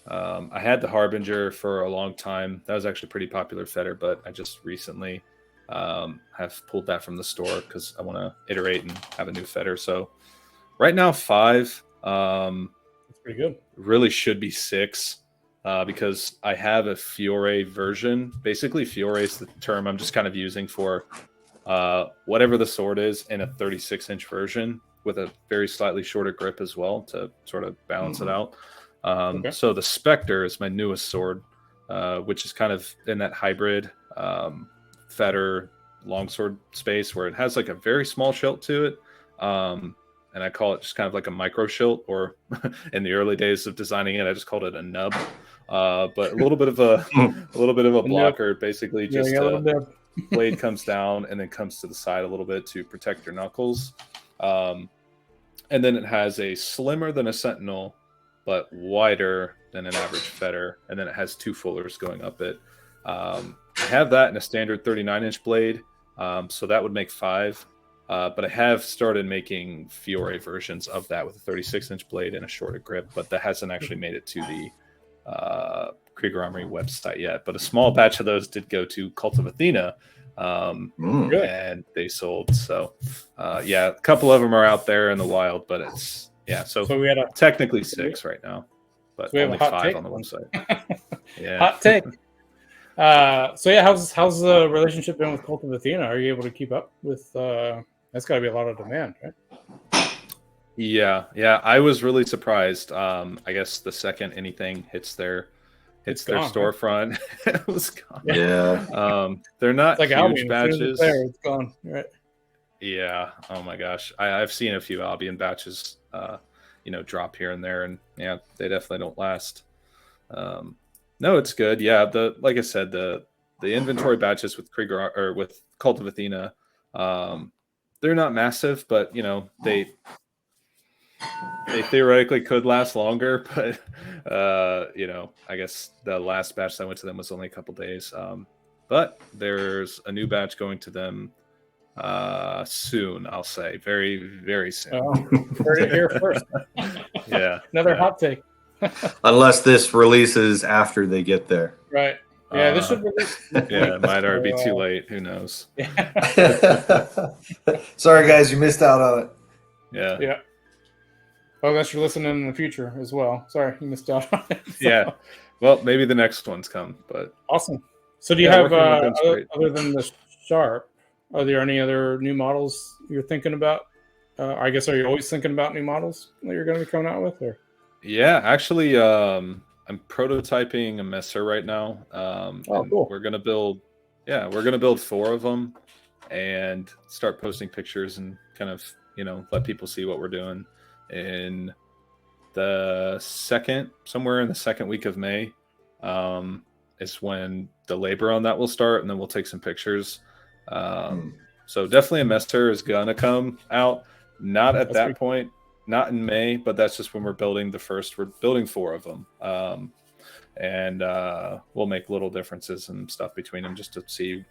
I had the Harbinger for a long time. That was actually a pretty popular fetter, but I just recently have pulled that from the store because I want to iterate and have a new fetter. So right now 5. That's pretty good. Really should be 6. because I have a Fiore version. Basically, Fiore is the term I'm just kind of using for whatever the sword is in a 36-inch version with a very slightly shorter grip as well to sort of balance it out. So the Spectre is my newest sword, which is kind of in that hybrid fetter longsword space where it has like a very small hilt to it. And I call it just kind of like a micro hilt, or in the early days of designing it, I just called it a nub. But a little bit of a blocker, basically just blade comes down and then comes to the side a little bit to protect your knuckles. And then it has a slimmer than a Sentinel, but wider than an average fetter. And then it has 2 fullers going up it. I have that in a standard 39-inch blade. So that would make 5. But I have started making Fiore versions of that with a 36-inch blade and a shorter grip, but that hasn't actually made it to the Krieger Armory website yet. But a small batch of those did go to Cult of Athena, and they sold. So, a couple of them are out there in the wild, but it's So we had technically 6 right now, but so only 5 on the website. Hot take. How's the relationship been with Cult of Athena? Are you able to keep up with? That's got to be a lot of demand, right? Yeah. I was really surprised. I guess the second anything hits their storefront, it was gone. Yeah. They're not like huge Albion, batches. It's gone. Right. Yeah. Oh my gosh. I've seen a few Albion batches, drop here and there, and they definitely don't last. No, it's good. Yeah. Like I said, the inventory batches with Krieger or with Cult of Athena, they're not massive, but they theoretically could last longer. But I guess the last batch that I went to them was only a couple days. But there's a new batch going to them soon. I'll say very, very soon. Heard it here first. Yeah. Another hot take. Unless this releases after they get there. Right. Yeah, this should release. It might already be too late. Who knows? Sorry, guys, you missed out on it. Yeah. Oh, unless you're listening in the future as well. Sorry, you missed out on it. So. Yeah. Well, maybe the next one's come, but awesome. So do you have other than the Sharp? Are there any other new models you're thinking about? I guess, are you always thinking about new models that you're going to be coming out with? Or? Yeah, actually, I'm prototyping a Messer right now. Cool. We're gonna build 4 of them and start posting pictures and kind of let people see what we're doing. In somewhere in the second week of May, is when the labor on that will start, and then we'll take some pictures. So definitely a Messer is gonna come out. Not at that point. Not in May, but that's just when we're building the first. We're building 4 of them, and we'll make little differences and stuff between them just to see,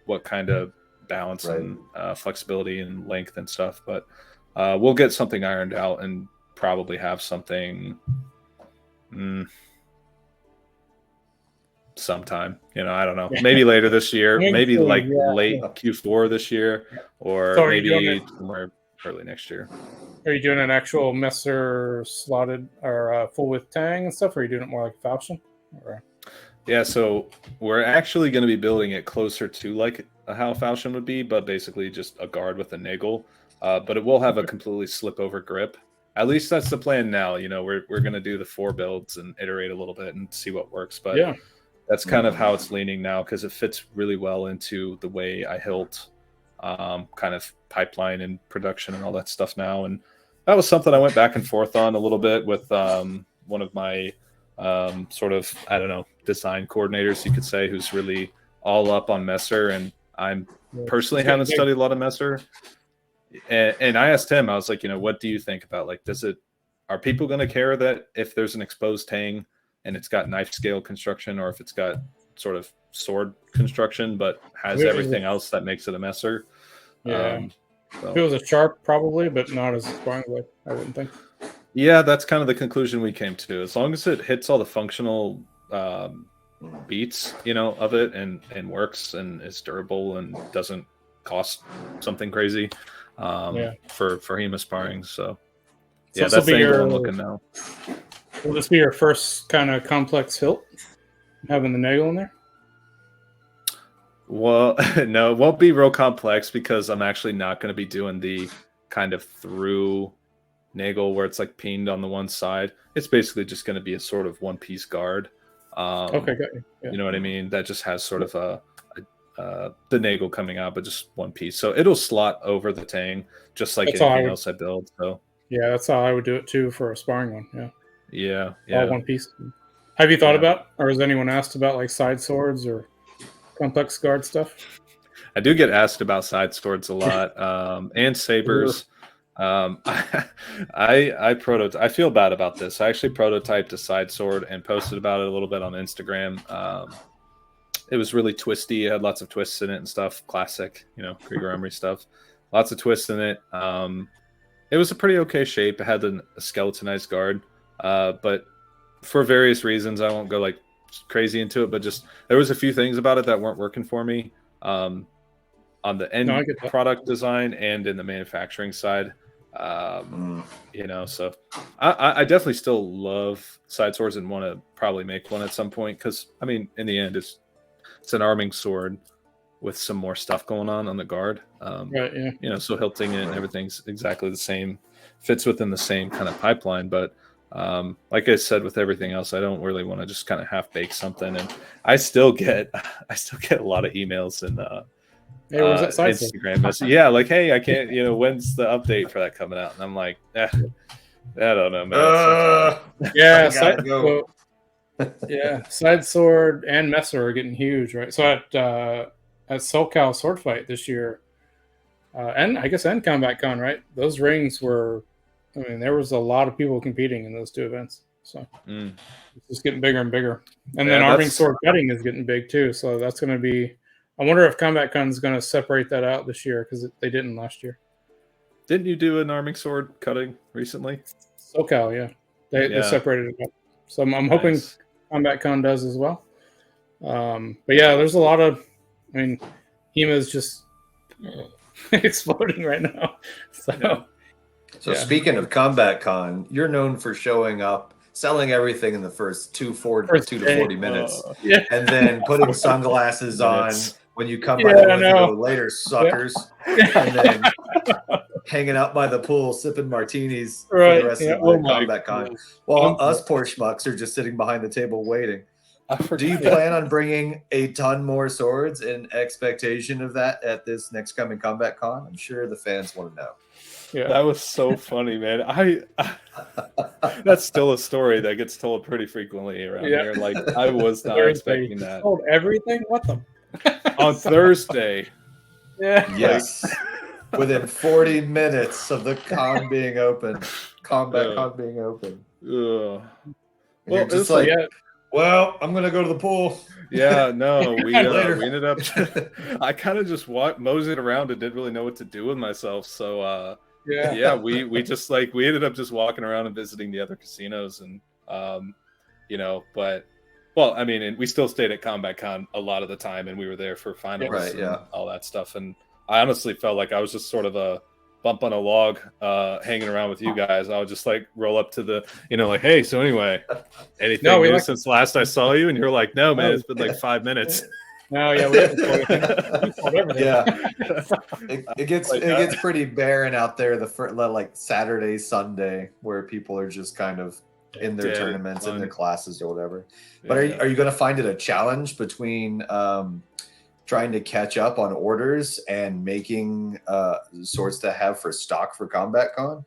what kind of balance and flexibility and length and stuff. But we'll get something ironed out and probably have something sometime. I don't know. Maybe later this year, maybe late Q4 this year, or maybe somewhere early next year. Are you doing an actual Messer slotted or full width tang and stuff, or are you doing it more like Falchion? Yeah, so we're actually going to be building it closer to like how Falchion would be, but basically just a guard with a nagel. But it will have a completely slip over grip. At least that's the plan now. We're going to do the 4 builds and iterate a little bit and see what works. But that's kind of how it's leaning now, because it fits really well into the way I hilt kind of pipeline and production and all that stuff now. And that was something I went back and forth on a little bit with one of my sort of, I don't know, design coordinators, you could say, who's really all up on Messer. And I'm personally haven't studied a lot of Messer. And I asked him, I was like, what do you think about, like, are people going to care that if there's an exposed tang and it's got knife scale construction, or if it's got sort of sword construction, but has everything else that makes it a Messer? Yeah. So. If it was a Sharp, probably, but not as strong as I wouldn't think. Yeah, that's kind of the conclusion we came to. As long as it hits all the functional beats, of it and works and is durable and doesn't cost something crazy for HEMA sparring. So that's the angle I'm looking now. Will this be your first kind of complex hilt, having the nagel in there? Well, no, it won't be real complex because I'm actually not going to be doing the kind of through nagel where it's like pinned on the one side. It's basically just going to be a sort of one-piece guard. Okay, got you. Yeah. You know what I mean? That just has sort of the nagel coming out, but just one piece. So it'll slot over the tang just like anything else I build. So yeah, that's how I would do it too for a sparring one. Yeah. All one piece. Have you thought about, or has anyone asked about like side swords or complex guard stuff? I do get asked about side swords a lot, and sabers. I feel bad about this. I actually prototyped a side sword and posted about it a little bit on Instagram. It was really twisty. It had lots of twists in it and stuff. Classic, Krieger Armory stuff. Lots of twists in it. It was a pretty okay shape. It had a skeletonized guard, but for various reasons, I won't go like crazy into it. But just there was a few things about it that weren't working for me on the end product design and in the manufacturing side. So I definitely still love side swords and want to probably make one at some point because I mean, in the end, it's an arming sword with some more stuff going on the guard. Right, yeah. So hilting it and everything's exactly the same, fits within the same kind of pipeline. But like I said, with everything else, I don't really want to just kind of half bake something. And I still get a lot of emails and hey, where's that side Instagram message. Yeah, like, hey, I can't, when's the update for that coming out? And I'm like, I don't know, man. Yeah, side sword and messer are getting huge, right? So at SoCal Sword Fight this year, and I guess Combat Con, right? Those rings were, I mean, there was a lot of people competing in those two events. So it's just getting bigger and bigger. And then arming sword cutting is getting big too. So that's going to be, I wonder if Combat Con is going to separate that out this year because they didn't last year. Didn't you do an arming sword cutting recently? SoCal, yeah. They separated it up. So I'm hoping Combat Con does as well. But yeah, there's a lot of, I mean, HEMA is just exploding right now. So speaking of Combat Con, you're known for showing up, selling everything in the first 2 to 40 minutes, and then putting sunglasses on when you come by the go later, suckers, and then hanging out by the pool sipping martinis for the rest of the Combat Con, while us poor schmucks are just sitting behind the table waiting. Do you plan on bringing a ton more swords in expectation of that at this next coming Combat Con? I'm sure the fans want to know. Yeah, that was so funny, man. That's still a story that gets told pretty frequently around here. Like, I was not expecting that. Sold everything? What the? On Thursday. Yeah. Yes. Within 40 minutes of the con being open, Combat Con being open. Well, it's just like, well, I'm gonna go to the pool. Yeah, no, we ended up. I kind of just moseyed around and didn't really know what to do with myself. So we ended up just walking around and visiting the other casinos, and I mean, and we still stayed at Combat Con a lot of the time, and we were there for finals, and all that stuff. And I honestly felt like I was just sort of a bump on a log, hanging around with you guys. I would just like roll up to the, like, hey, so anyway, anything new since last I saw you? And you're like, no, man, it's been like 5 minutes. No, yeah, we haven't it gets pretty barren out there like Saturday, Sunday, where people are just kind of in their tournaments, in their classes or whatever. But are you going to find it a challenge between trying to catch up on orders and making swords to have for stock for Combat Con?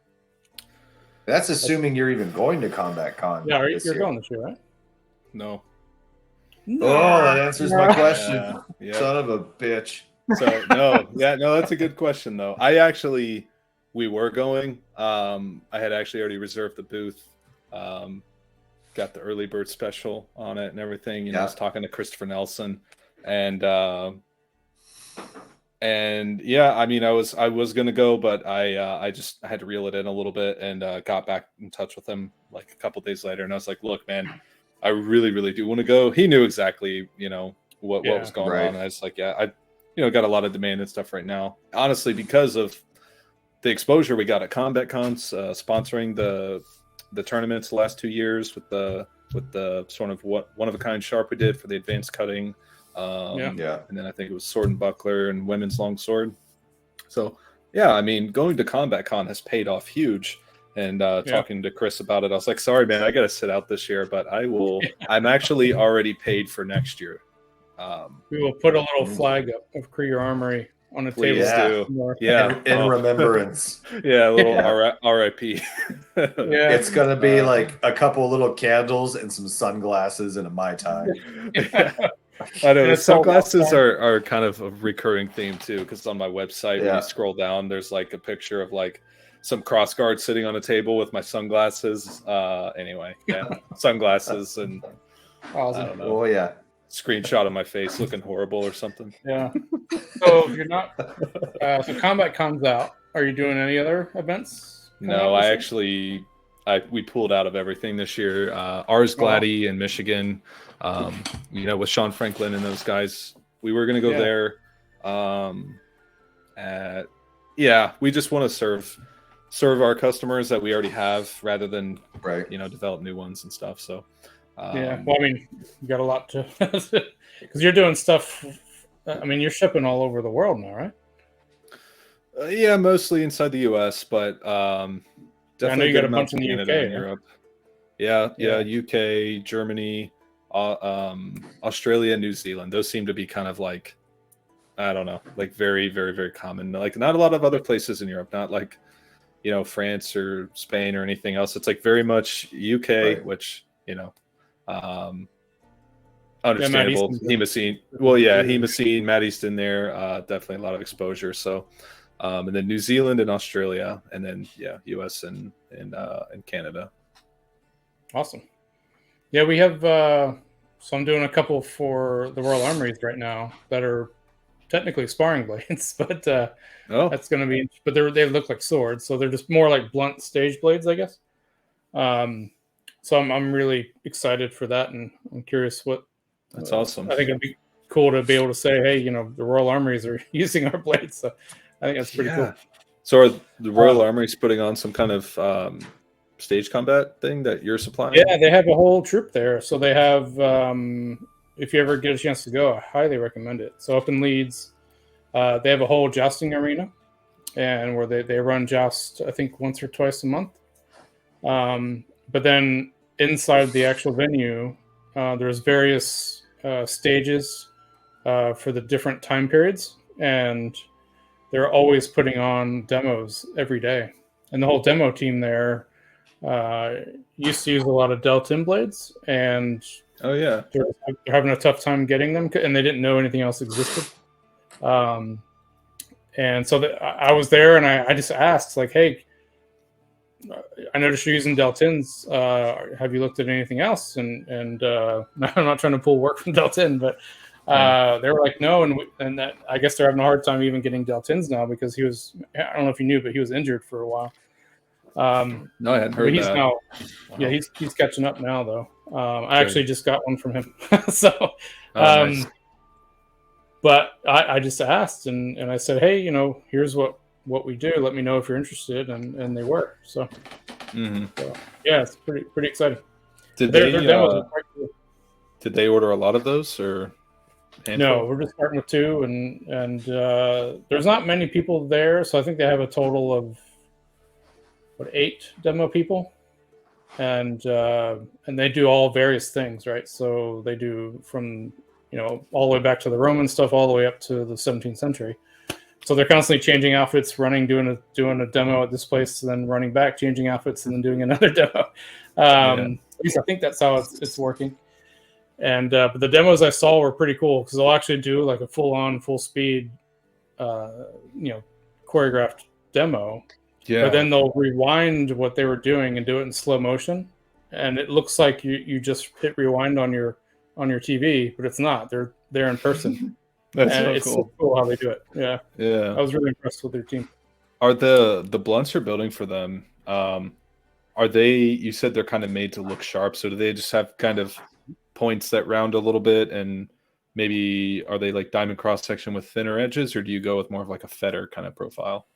That's assuming you're even going to Combat Con. Yeah, you're going this year, right? No. Oh, that answers my question. Son of a bitch. So no, that's a good question though. We were going. I had actually already reserved the booth. Got the early bird special on it and everything. I was talking to Christopher Nelson. And I mean, I was gonna go, but I had to reel it in a little bit, and got back in touch with him like a couple days later, and I was like, look, man, I really, really do want to go. He knew exactly, what was going on. And I was like, I got a lot of demand and stuff right now, honestly, because of the exposure we got at Combat Cons, sponsoring the the tournaments the last 2 years with the sort of one of a kind sharp we did for the advanced cutting. And then I think it was sword and buckler and women's longsword. So yeah, I mean, going to Combat Con has paid off huge. And talking to Chris about it, I was like, sorry, man, I got to sit out this year, but I will. I'm actually already paid for next year. We will put a little flag up of Krieger Armory on a table. Yeah. In remembrance. Yeah, a little RIP. It's going to be like a couple of little candles and some sunglasses and a Mai Tai. I know sunglasses are kind of a recurring theme too, because on my website, when you scroll down, there's like a picture of like some cross guards sitting on a table with my sunglasses. Anyway, sunglasses and awesome. I don't know. Oh yeah, screenshot of my face looking horrible or something. Yeah. So if you're not, so Combat comes out. Are you doing any other events? No, we pulled out of everything this year. Ars Gladi in Michigan. With Sean Franklin and those guys, we were going to go there. We just want to serve our customers that we already have rather than develop new ones and stuff. So well, I mean, you got a lot to because you're doing stuff. I mean, you're shipping all over the world now, right? Mostly inside the US, but definitely I know you got a bunch in the Canada UK, and Europe. UK, Germany, Australia, New Zealand. Those seem to be kind of like, I don't know, like very, very, very common. Like not a lot of other places in Europe, not like, France or Spain or anything else. It's like very much UK, which, understandable. Hemocene. Well, Hemocene, Matt Easton there, definitely a lot of exposure. So, and then New Zealand and Australia, and then US and Canada. Awesome. Yeah, we have. So I'm doing a couple for the Royal Armories right now that are technically sparring blades, but that's going to be. But they look like swords, so they're just more like blunt stage blades, I guess. So I'm really excited for that, and I'm curious what. That's awesome. I think it'd be cool to be able to say, hey, the Royal Armories are using our blades, so I think that's pretty cool. So are the Royal Armories putting on some kind of stage combat thing that you're supplying? Yeah, they have a whole troop there. So they have, if you ever get a chance to go, I highly recommend it. So up in Leeds, they have a whole jousting arena, and where they run joust, I think, once or twice a month. But then inside the actual venue, there's various stages for the different time periods, and they're always putting on demos every day. And the whole demo team there used to use a lot of Deltin blades, and they're having a tough time getting them, and they didn't know anything else existed. And so I was there, and I just asked, like, hey, I noticed you're using Deltins. Have you looked at anything else? And I'm not trying to pull work from Deltin, but they were like, no. And that I guess they're having a hard time even getting Deltins now, because he was, I don't know if you knew, but he was injured for a while. No, I hadn't heard he's that. Now, yeah, he's catching up now, though. I actually just got one from him. So, nice. But I just asked, and I said, hey, here's what we do. Let me know if you're interested, and they were. So, so yeah, it's pretty exciting. Did they order a lot of those, or? No, we're just starting with 2, and there's not many people there, so I think they have a total of 8 demo people, and they do all various things, right? So they do from all the way back to the Roman stuff, all the way up to the 17th century. So they're constantly changing outfits, doing a demo at this place, and then running back, changing outfits, and then doing another demo. At least I think that's how it's working. And but the demos I saw were pretty cool, because they'll actually do like a full speed, choreographed demo. Yeah. But then they'll rewind what they were doing and do it in slow motion, and it looks like you just hit rewind on your TV, but it's not. They're there in person. That's and so cool how they do it. Yeah. I was really impressed with their team. Are the blunts you're building for them? Are they? You said they're kind of made to look sharp. So do they just have kind of points that round a little bit, and maybe are they like diamond cross section with thinner edges, or do you go with more of like a fetter kind of profile?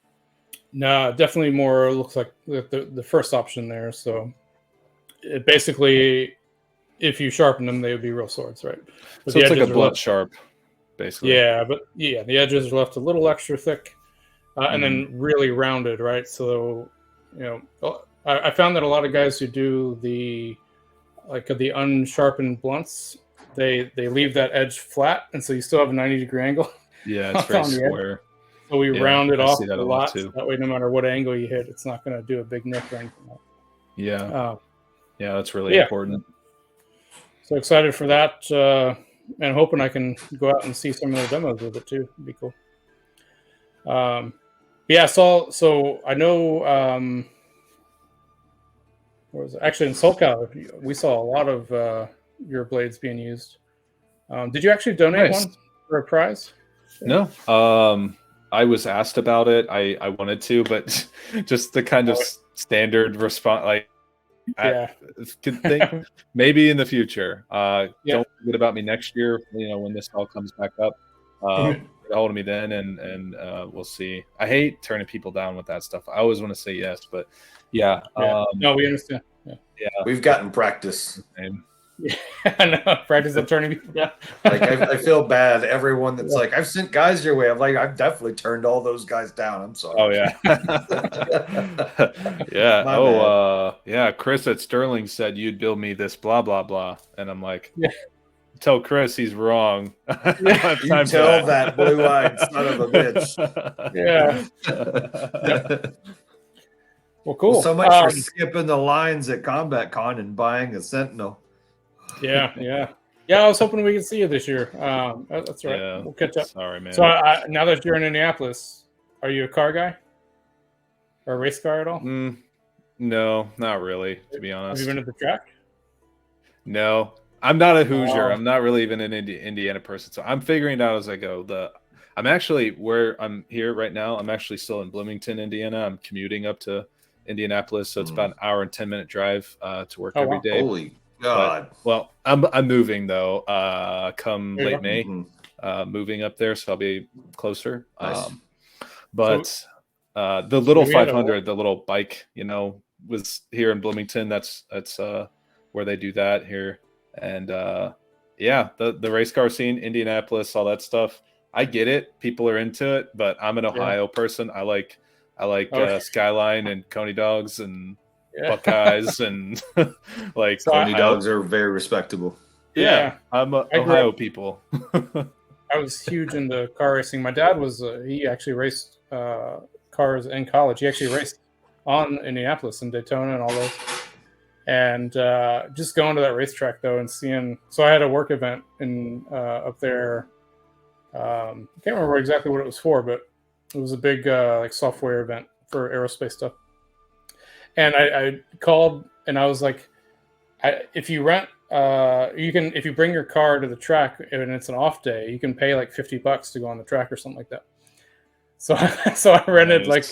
No, definitely more looks like the first option there. So basically, if you sharpen them, they would be real swords, right? But So it's like a edges are blunt left, sharp, basically. yeah, but yeah, the edges are left a little extra thick, and then really rounded, right? So, I found that a lot of guys who do the unsharpened blunts, they leave that edge flat, and so you still have a 90-degree angle. Yeah, it's very square. So we round it off see that a a lot lot. too. That way, no matter what angle you hit, it's not going to do a big nick or anything. Yeah, that's really important. So excited for that, and hoping I can go out and see some of the demos with it too. It'd be cool. So I know. What was it? Actually, in SoulCal, we saw a lot of your blades being used. Did you actually donate one for a prize? No. I was asked about it. I wanted to, but just the kind of standard response, like, I could think maybe in the future. Don't forget about me next year. When this all comes back up, get a hold of me then, and we'll see. I hate turning people down with that stuff. I always want to say yes, but no, we understand. Yeah, we've gotten practice. I know, practice of turning people down. Like I feel bad. Everyone that's like, I've sent guys your way. I'm like, I've definitely turned all those guys down. I'm sorry. Oh yeah, yeah. Chris at Sterling said you'd build me this blah blah blah, and I'm like, tell Chris he's wrong. You tell that blue-eyed son of a bitch. Well, cool. Well, so much for skipping the lines at Combat Con and buying a Sentinel. Yeah. I was hoping we could see you this year. That's right. Yeah. We'll catch up. Sorry, man. So now that you're in Indianapolis, are you a car guy or a race car at all? No, not really. To be honest, have you been to the track? No, I'm not a Hoosier. I'm not really even an Indiana person. So I'm figuring it out as I go. I'm actually where I'm here right now. I'm actually still in Bloomington, Indiana. I'm commuting up to Indianapolis, so it's about an hour and 10-minute drive to work every day. Holy God! I'm moving though. Come late May, moving up there, so I'll be closer. Nice. The little 500, the little bike, was here in Bloomington. That's where they do that here, and the race car scene, Indianapolis, all that stuff. I get it. People are into it, but I'm an Ohio person. I like Skyline and Coney Dogs and Buckeyes and Coney Dogs are very respectable. Yeah. I'm Ohio people. I was huge into car racing. My dad was he actually raced cars in college. He actually raced on Indianapolis and Daytona and all those. And just going to that racetrack though and seeing. So I had a work event in up there. I can't remember exactly what it was for, but it was a big software event for aerospace stuff. And I called and I was like, if you rent, if you bring your car to the track and it's an off day, you can pay like $50 to go on the track or something like that. So I rented like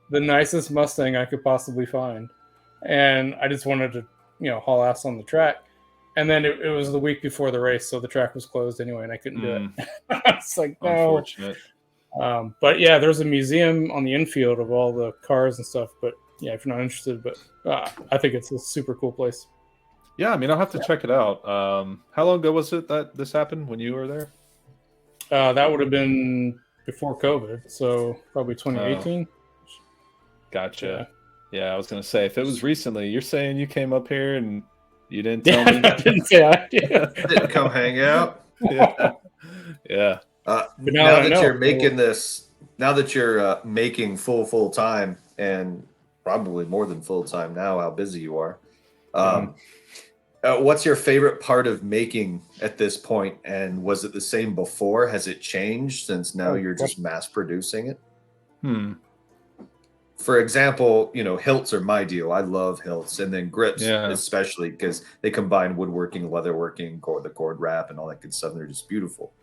the nicest Mustang I could possibly find, and I just wanted to haul ass on the track. And then it was the week before the race, so the track was closed anyway, and I couldn't do it. It's like, no. Unfortunate. But yeah, there's a museum on the infield of all the cars and stuff. But yeah, if you're not interested, but I think it's a super cool place. Yeah, I mean, I'll have to check it out. How long ago was it that this happened when you were there? That would have been before COVID, so probably 2018. Gotcha. Yeah, I was going to say, if it was recently, you're saying you came up here and you didn't tell me? I didn't say I did. Didn't come hang out. Yeah. Now that you're making this, now that you're making full time and probably more than full time now, how busy you are. What's your favorite part of making at this point? And was it the same before? Has it changed since now you're just mass producing it? For example, hilts are my deal. I love hilts, and then grips, especially because they combine woodworking, leatherworking, the cord wrap, and all that good stuff. And they're just beautiful.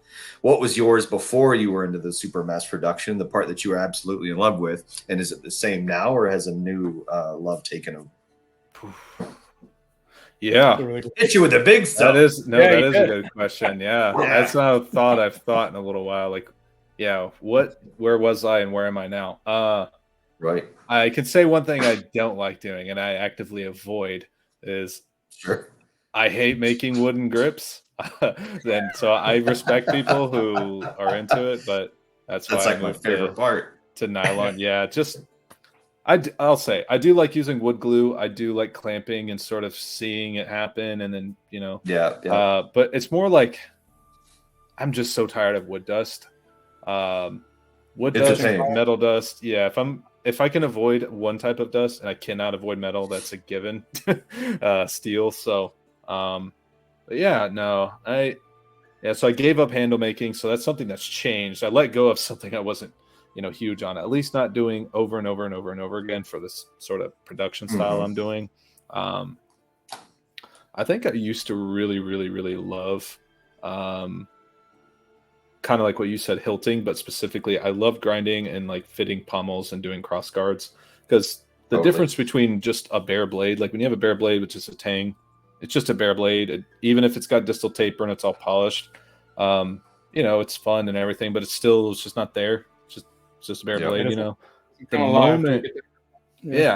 What was yours before you were into the super mass production? The part that you were absolutely in love with, and is it the same now, or has a new love taken over? Yeah, hit you with the big stuff. That is a good question. Yeah, that's not a thought I've thought in a little while. Like, where was I and where am I now? Right. I can say one thing I don't like doing, and I actively avoid, is Sure. I hate making wooden grips. Then so I respect people who are into it, but that's why That's I like my moved favorite part. to nylon. Yeah, just I'll say I do like using wood glue. I do like clamping and sort of seeing it happen, and then Yeah. but it's more like I'm just so tired of wood dust. Wood It's a dust, pain. metal dust. Yeah, if I can avoid one type of dust and I cannot avoid metal, that's a given. Steel. So yeah, no, so I gave up handle making. So that's something that's changed. I let go of something I wasn't, huge on, at least not doing over and over and over and over again for this sort of production style I'm doing. I think I used to really, really, really love, kind of like what you said, hilting, but specifically I love grinding and like fitting pommels and doing cross guards, because the difference between just a bare blade, like when you have a bare blade, which is a tang, it's just a bare blade. Even if it's got distal taper and it's all polished, it's fun and everything, but it's just not there. It's just a bare blade, The moment,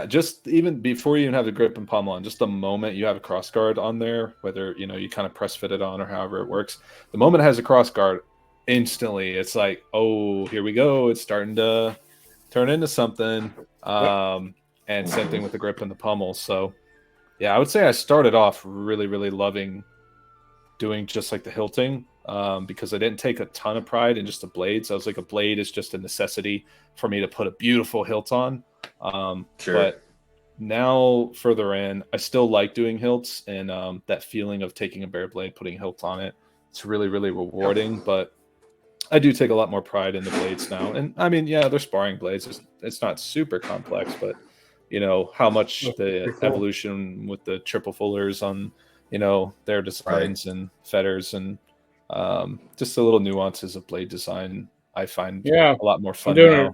just even before you even have the grip and pommel on, just the moment you have a cross guard on there, whether you kind of press fit it on or however it works, the moment it has a cross guard, instantly it's like, oh, here we go, it's starting to turn into something. And same thing with the grip and the pommel. So yeah, I would say I started off really, really loving doing just like the hilting, because I didn't take a ton of pride in just the blade. So I was like, a blade is just a necessity for me to put a beautiful hilt on. Sure. But now further in, I still like doing hilts, and that feeling of taking a bare blade, putting hilt on it, it's really, really rewarding. But I do take a lot more pride in the blades now. And I mean, yeah, they're sparring blades. It's not super complex, but how much the evolution with the triple fullers on, their designs and fetters, and just the little nuances of blade design, I find a lot more fun now.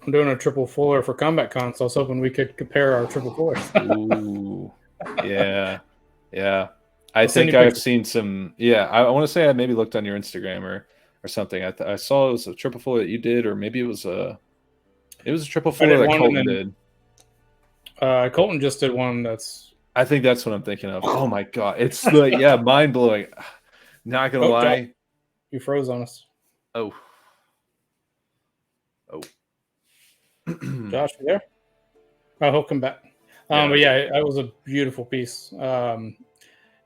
I'm doing a triple fuller for Combat Con, so I was hoping we could compare our triple fullers. Ooh, yeah. I think I've seen some. Yeah, I want to say I maybe looked on your Instagram or something. I saw it was a triple fuller that you did, or maybe it was a triple fuller that Colton did. Colton just did one. I think that's what I'm thinking of. Oh my god, it's like mind blowing. Not gonna lie, Josh, you froze on us. Oh. Josh, you there? Oh, he'll come back. But yeah, that was a beautiful piece. And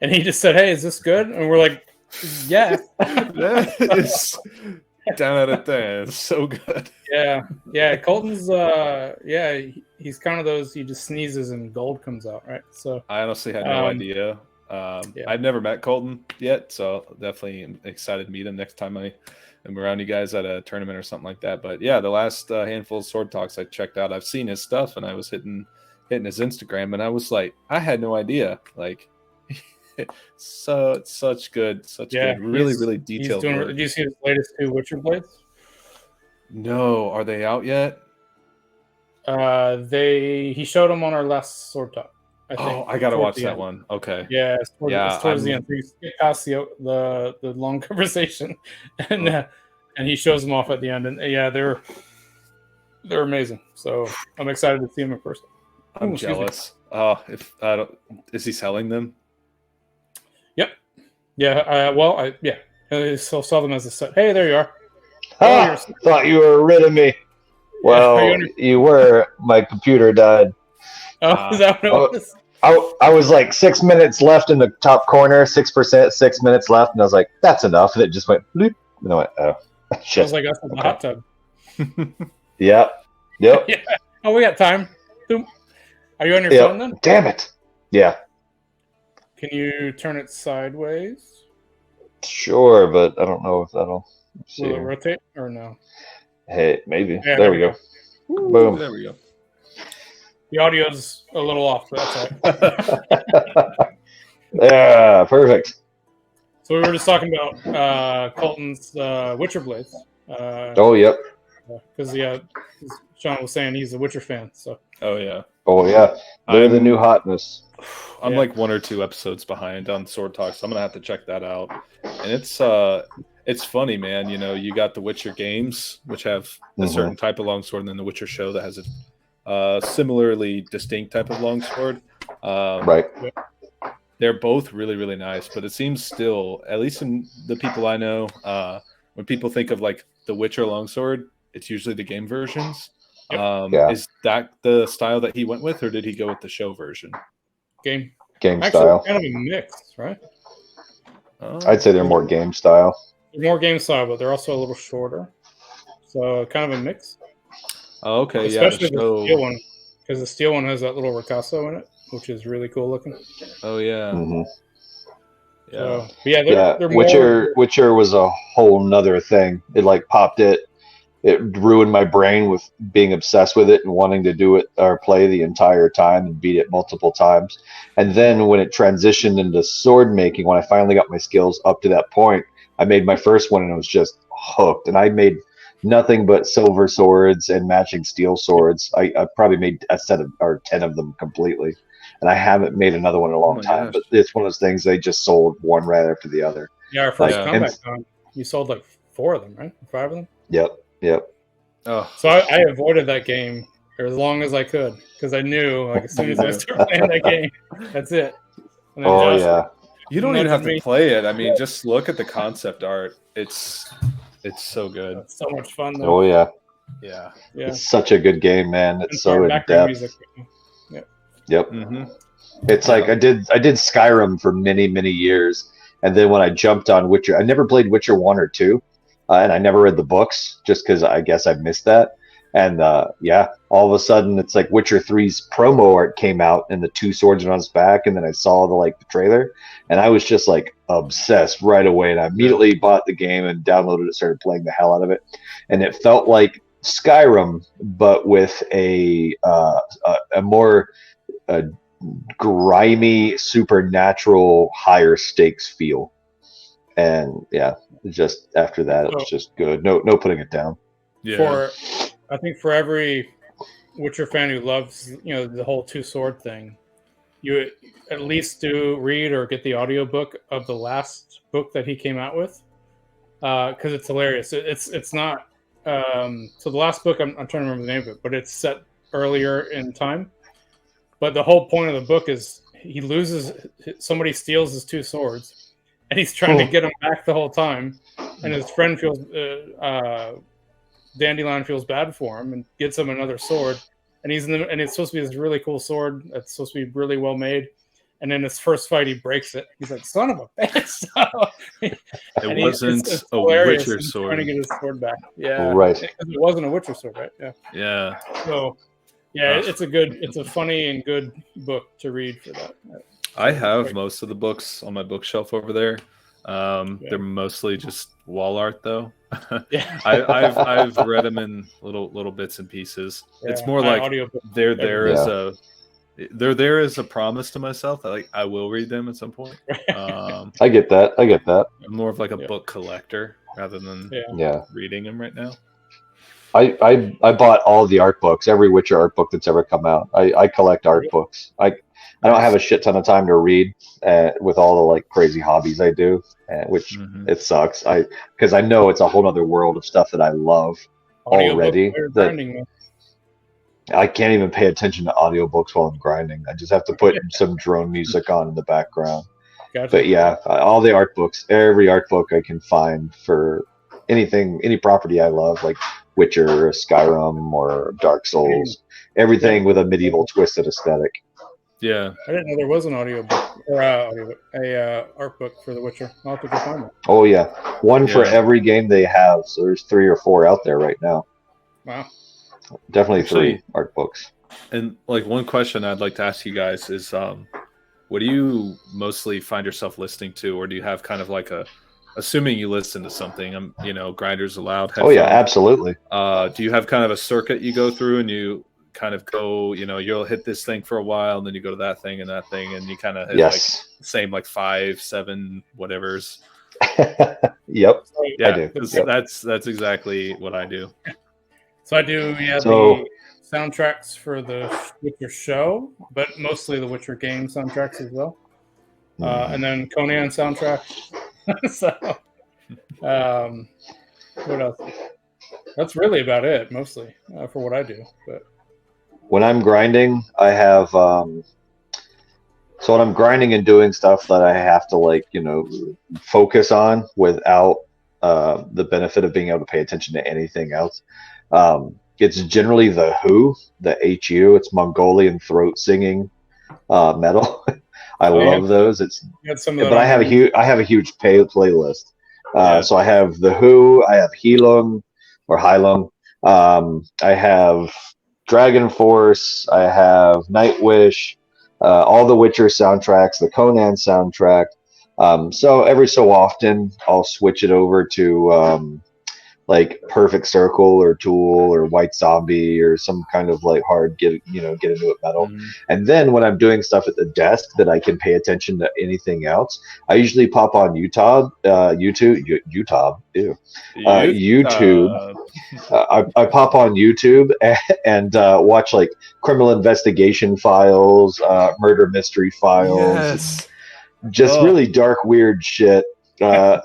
he just said, "Hey, is this good?" And we're like, "Yeah." That is 10 out of 10. It's so good. Yeah. Colton's he's kind of those, he just sneezes and gold comes out, right? So I honestly had no idea. I've never met Colton yet, so definitely am excited to meet him next time I'm around you guys at a tournament or something like that. But yeah, the last handful of sword talks I checked out, I've seen his stuff, and I was hitting his Instagram, and I was like, I had no idea. Like, so such good, really, really detailed work. Did you see his latest 2 Witcher blades? No, are they out yet? He showed them on our last sword talk. I gotta watch that one. Okay. Yeah, it's towards the end. We skip past the long conversation, and he shows them off at the end, and they're amazing. So I'm excited to see them in person. I'm jealous. Is he selling them? Yep. Yeah. I still saw them as a set. Hey, there you are. Thought you were rid of me. Well, you were. My computer died. Oh, is that what it was? I was like 6 minutes left in the top corner, 6%, 6 minutes left, and I was like, that's enough. And it just went bloop. And I went, oh, shit. I was like, that's in the hot tub. Yep. Yeah. Oh, we got time. Are you on your phone then? Damn it. Yeah. Can you turn it sideways? Sure, but I don't know if that'll. Will it rotate or no? Hey, maybe. Yeah, there we go. Boom. There we go. The audio's a little off, but that's all right. Yeah, perfect. So we were just talking about Colton's Witcher blades. Yep. Because Shawn was saying he's a Witcher fan. So. Oh yeah. They're the new hotness. I'm like 1 or 2 episodes behind on Sword Talk, so I'm gonna have to check that out. And it's funny, man. You got the Witcher games, which have a certain type of longsword, and then the Witcher show that has a similarly distinct type of longsword. Right. they're both really, really nice, but it seems still, at least in the people I know, when people think of like the Witcher longsword, it's usually the game versions. Yeah. Is that the style that he went with, or did he go with the show version? Game Game actually style. kind of a mix, right? I'd say they're more game style. They're more game style, but they're also a little shorter. So kind of a mix. Oh, okay, Especially yeah. the steel one, because the steel one has that little ricasso in it, which is really cool looking. Oh yeah. Mm-hmm. Yeah. So, they're Witcher was a whole nother thing. It like popped it. It ruined my brain with being obsessed with it and wanting to do it or play the entire time and beat it multiple times. And then when it transitioned into sword making, when I finally got my skills up to that point, I made my first one and it was just hooked. And I made nothing but silver swords and matching steel swords. I probably made a set of or 10 of them completely. And I haven't made another one in a long time. gosh. But it's one of those things they just sold one right after the other. Yeah, our first Like, combat con, you sold like 4 of them, right? 5 of them? Yep. Oh, So I avoided that game for as long as I could because I knew like as soon as I started playing that game, that's it. And then Oh Josh, yeah. you don't even nudged have to me. play it. I mean, just look at the concept art. It's so good. It's so much fun though. Oh yeah. Yeah. Yeah. It's such a good game, man. It's so in background depth. music. Yep. Mm-hmm. It's like I did Skyrim for many, many years. And then when I jumped on Witcher, I never played Witcher 1 or 2. And I never read the books just because I guess I missed that. And all of a sudden it's like Witcher 3's promo art came out and the 2 swords on his back. And then I saw the trailer and I was just like obsessed right away. And I immediately bought the game and downloaded it, started playing the hell out of it. And it felt like Skyrim, but with a more grimy, supernatural, higher stakes feel. And just after that, it was just good. No putting it down. Yeah. I think for every Witcher fan who loves the whole 2 sword thing, you at least do read or get the audiobook of the last book that he came out with because it's hilarious. It's not so the last book I'm trying to remember the name of it, but it's set earlier in time. But the whole point of the book is somebody steals his 2 swords, and he's trying to get them back the whole time. And his friend feels, Dandelion feels bad for him and gets him another sword. And and it's supposed to be this really cool sword that's supposed to be really well made. And in his first fight, he breaks it. He's like, "Son of a bitch!" It wasn't a Witcher sword. Trying to get his sword back. Yeah, right. It wasn't a Witcher sword, right? Yeah. Yeah. So. Yeah, it's a funny and good book to read for that. I have most of the books on my bookshelf over there. They're mostly just wall art, though. Yeah, I've read them in little bits and pieces. Yeah, it's more like they're there as a promise to myself that I will read them at some point. I get that. I'm more of like a book collector rather than reading them right now. I bought all the art books, every Witcher art book that's ever come out. I collect art books. I don't have a shit ton of time to read with all the crazy hobbies I do, which it sucks. Because I know it's a whole other world of stuff that I love already. I can't even pay attention to audiobooks while I'm grinding. I just have to put some drone music on in the background. Gotcha. But all the art books, every art book I can find for anything, any property I love, like Witcher or Skyrim or Dark Souls, everything with a medieval twisted aesthetic. Yeah, I didn't know there was an audiobook or a art book for The Witcher. I'll have to go find it. Oh yeah, one for every game they have. So there's 3 or 4 out there right now. Wow, definitely 3 art books. And one question I'd like to ask you guys is, what do you mostly find yourself listening to, or do you have kind of assuming you listen to something, Grinders Aloud. Oh yeah, absolutely. Do you have kind of a circuit you go through and you kind of go, you'll hit this thing for a while and then you go to that thing, and you kind of hit same 5, 7, whatever's. Yep. Yeah, I do. That's exactly what I do. So I do, the soundtracks for the Witcher show, but mostly the Witcher game soundtracks as well. And then Conan soundtrack. So, what else? That's really about it, mostly for what I do. But when I'm grinding, I have So when I'm grinding and doing stuff that I have to like, focus on without the benefit of being able to pay attention to anything else, it's generally the Who, the HU. It's Mongolian throat singing metal. I love those. But I have a huge playlist. So I have the Who, I have Heilung, I have Dragon Force, I have Nightwish, all the Witcher soundtracks, the Conan soundtrack. So every so often I'll switch it over to like Perfect Circle or Tool or White Zombie or some kind of like hard get into it metal. And then when I'm doing stuff at the desk that I can pay attention to anything else, I usually pop on YouTube. I pop on YouTube and watch like criminal investigation files, murder mystery files, just really dark, weird shit.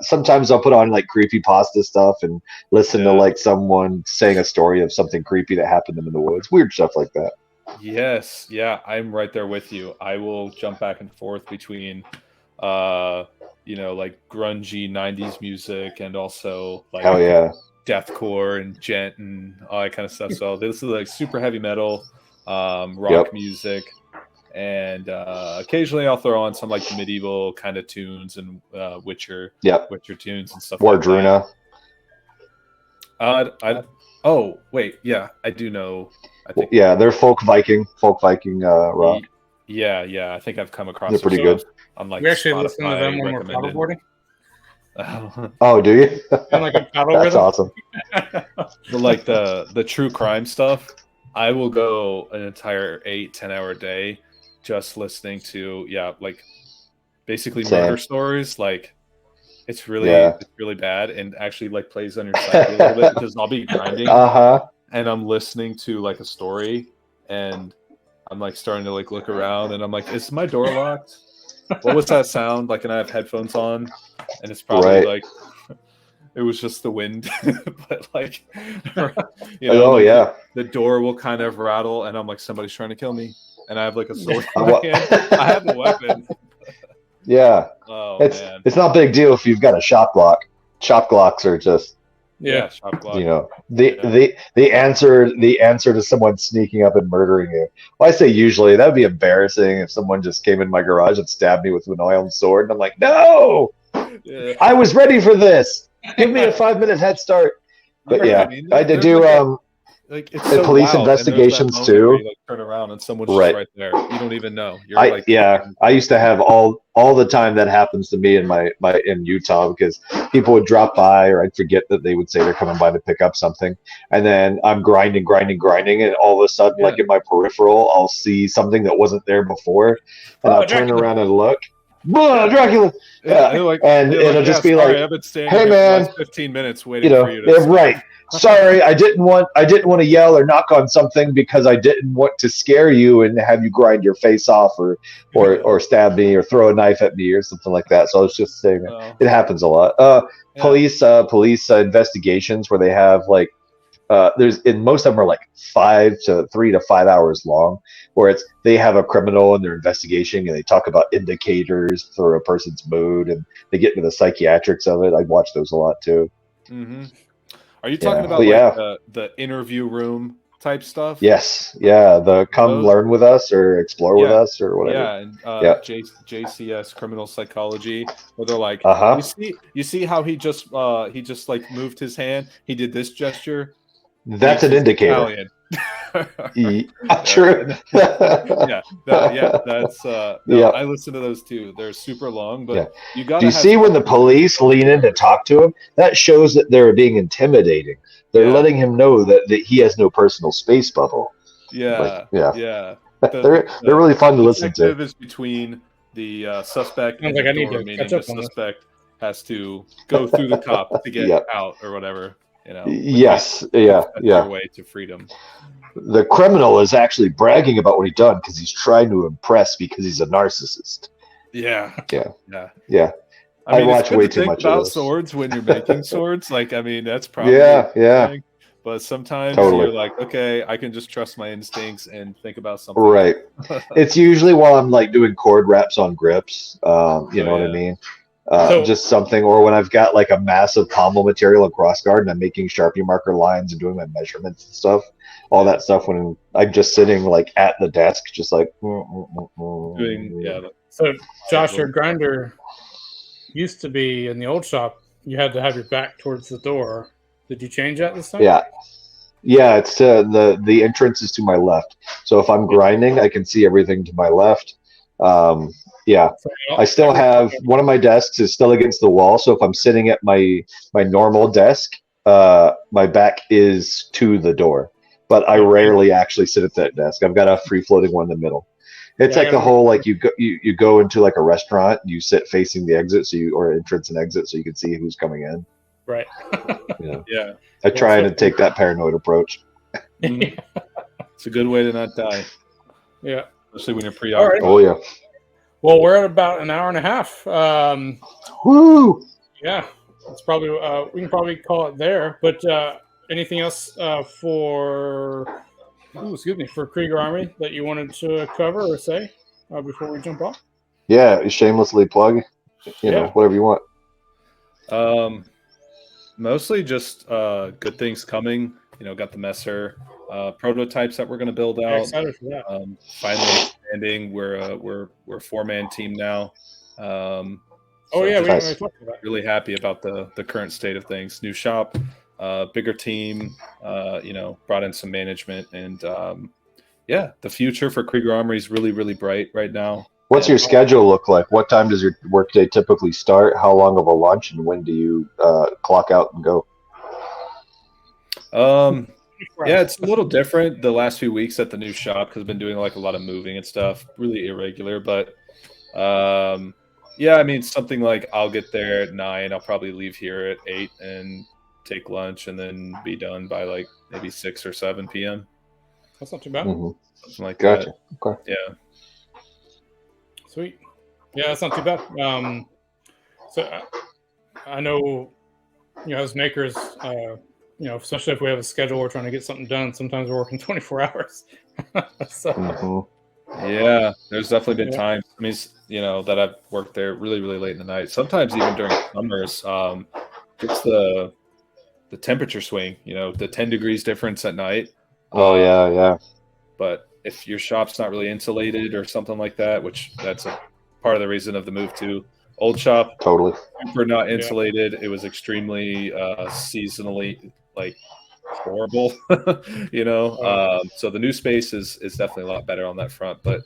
Sometimes I'll put on like creepypasta stuff and listen to like someone saying a story of something creepy that happened to them in the woods. Weird stuff like that. Yes, yeah, I'm right there with you. I will jump back and forth between, like grungy '90s music and also like deathcore and gent and all that kind of stuff. So this is like super heavy metal, rock music. And occasionally I'll throw on some like medieval kind of tunes and Witcher tunes and stuff. Wardruna. I do know. I think they're folk Viking rock. Yeah. I think I've come across. They're pretty good. On like we actually Spotify listen to them when we're paddleboarding. Oh, do you? And like a paddle That's awesome. But like the true crime stuff, I will go an entire 8-10 hour day just listening to like basically murder stories. Like it's really bad and actually like plays on your psyche a little bit because I'll be grinding and I'm listening to like a story and I'm like starting to like look around and I'm like, is my door locked? What was that sound? Like, and I have headphones on and it's probably like it was just the wind, but like, the door will kind of rattle and I'm like, somebody's trying to kill me. And I have like a sword in my hand. I have a weapon. Yeah. Oh, man. It's not a big deal if you've got a shop lock. Shop locks are just shop lock. The answer to someone sneaking up and murdering you. Well, I say usually that would be embarrassing if someone just came in my garage and stabbed me with an oiled sword and I'm like, no, I was ready for this. Give me a 5-minute head start. But I did do like it's so police wild. investigations too. Where you, like, turn around and someone's just right there. You don't even know. I used to have all the time that happens to me in Utah because people would drop by or I'd forget that they would say they're coming by to pick up something, and then I'm grinding, and all of a sudden, like in my peripheral, I'll see something that wasn't there before, and I'll turn around and look. Dracula. It'll just be like, I've been staying hey man, 15 minutes waiting for you to right. Sorry, I didn't want to yell or knock on something because I didn't want to scare you and have you grind your face off or stab me or throw a knife at me or something like that. So I was just saying it happens a lot. Police investigations where they have like most of them are like 3 to 5 hours long, where they have a criminal in their investigation and they talk about indicators for a person's mood and they get into the psychiatrics of it. I'd watch those a lot too. Mm-hmm. Are you talking about the interview room type stuff? Yes. Yeah. The come learn with us or explore with us or whatever. Yeah. And JCS criminal psychology, where they're like, you see how he just like moved his hand. He did this gesture. That's an indicator. True. That's I listen to those too. They're super long, but you got. Do you see when the police lean in to talk to him? That shows that they're being intimidating. They're letting him know that he has no personal space bubble. They're really fun to listen to. Is between the suspect and the door, meaning the suspect has to go through the cop to get out or whatever. Yes. Their way to freedom. The criminal is actually bragging about what he done because he's trying to impress because he's a narcissist. Yeah. I watch way too much about of this. Swords when you're making swords. Like, I mean, that's probably yeah. But sometimes Totally. you're like, okay, I can just trust my instincts and think about something. Right. It's usually while I'm like doing cord wraps on grips. You know what I yeah. mean? So- Just something, or when I've got like a massive pommel material and cross guard and I'm making Sharpie marker lines and doing my measurements and stuff. All that stuff when I'm just sitting like at the desk, just like Doing So, Josh, your grinder used to be in the old shop. You had to have your back towards the door. Did you change that this time? Yeah, it's the entrance is to my left. So if I'm grinding, I can see everything to my left. Yeah, So, I still have one of my desks is still against the wall. So if I'm sitting at my normal desk, my back is to the door. But I rarely actually sit at that desk. I've got a free floating one in the middle. It's like the whole like you go into like a restaurant, you sit facing the exit or entrance and exit so you can see who's coming in. Right. Yeah. I try to take that paranoid approach. It's a good way to not die. Yeah. Especially when you're pre-occupied. Oh yeah. Well, we're at about an hour and a half. Woo! Yeah, it's probably we can probably call it there. But anything else for Krieger Armory that you wanted to cover or say before we jump off? Yeah, shamelessly plug. You know, whatever you want. Mostly just good things coming. You know, got the Messer prototypes that we're going to build out. Excited for that. Finally expanding. We're a 4-man team now. We Nice. talked about that. Really happy about the current state of things. New shop, bigger team. You know, brought in some management, and the future for Krieger Armory is really, really bright right now. What's your schedule look like? What time does your workday typically start? How long of a lunch, and when do you clock out and go? Yeah, it's a little different the last few weeks at the new shop because I've been doing like a lot of moving and stuff, really irregular. But I mean, something like I'll get there at 9. I'll probably leave here at 8 and take lunch and then be done by like maybe 6 or 7 p.m. That's not too bad. Mm-hmm. Something like Gotcha. that. Okay. Yeah. Sweet. Yeah, that's not too bad. I know, as makers, especially if we have a schedule, we're trying to get something done. Sometimes we're working 24 hours. Yeah, there's definitely been times. I mean, that I've worked there really, really late in the night. Sometimes even during summers, it's the temperature swing. The 10 degrees difference at night. Oh yeah. But if your shop's not really insulated or something like that, which that's a part of the reason of the move to old shop, totally. Super not insulated. It was extremely seasonally like horrible, So the new space is definitely a lot better on that front. But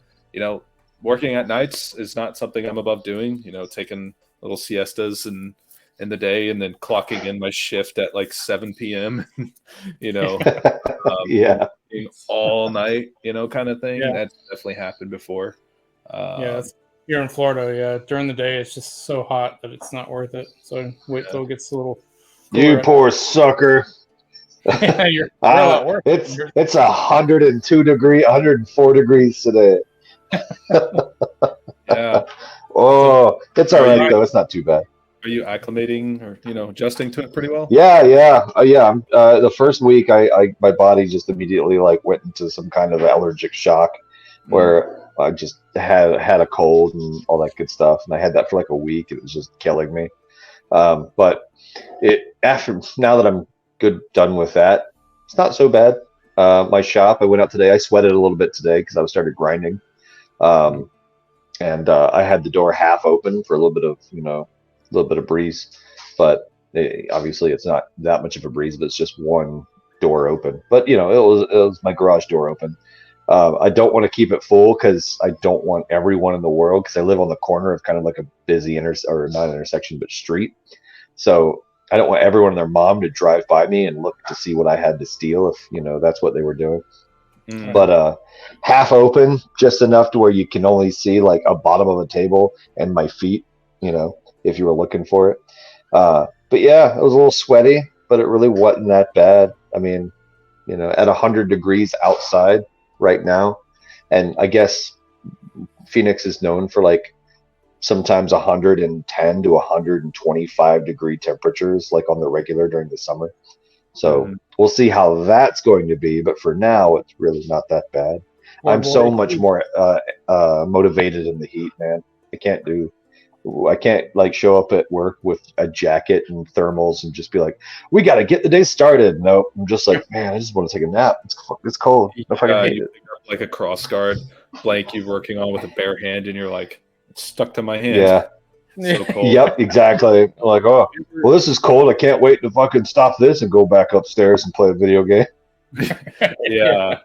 working at nights is not something I'm above doing. Taking little siestas and in the day and then clocking in my shift at like 7 p.m. Yeah. All night, kind of thing. Yeah. That's definitely happened before. You're in Florida. Yeah, during the day it's just so hot that it's not worth it. So wait till it gets a little. You poor sucker. you're at work. It's 102 degree, 104 degrees today. Yeah. Oh, it's all right though. It's not too bad. Are you acclimating or adjusting to it pretty well? Yeah. The first week, my body just immediately like went into some kind of allergic shock, where I just had a cold and all that good stuff, and I had that for like a week. It was just killing me. But now that I'm done with that, it's not so bad. My shop, I went out today. I sweated a little bit today because I started grinding, and I had the door half open for a little bit of breeze, but obviously it's not that much of a breeze, but it's just one door open. But it was my garage door open. I don't want to keep it full because I don't want everyone in the world, because I live on the corner of kind of like a busy not intersection but street, so I don't want everyone and their mom to drive by me and look to see what I had to steal if that's what they were doing. But half open, just enough to where you can only see like a bottom of a table and my feet, if you were looking for it. But yeah, it was a little sweaty, but it really wasn't that bad. I mean, at 100 degrees outside right now, and I guess Phoenix is known for like sometimes 110 to 125 degree temperatures, like on the regular during the summer. So we'll see how that's going to be. But for now, it's really not that bad. I'm so much more motivated in the heat, man. I can't like show up at work with a jacket and thermals and just be like, we got to get the day started. No, I'm just like, man, I just want to take a nap. It's cold. I fucking hate it. Pick up like a cross guard blank you're working on with a bare hand, and you're like, it's stuck to my hand. Yeah. So cold. Yep, exactly. I'm like, oh, well, this is cold. I can't wait to fucking stop this and go back upstairs and play a video game. Yeah.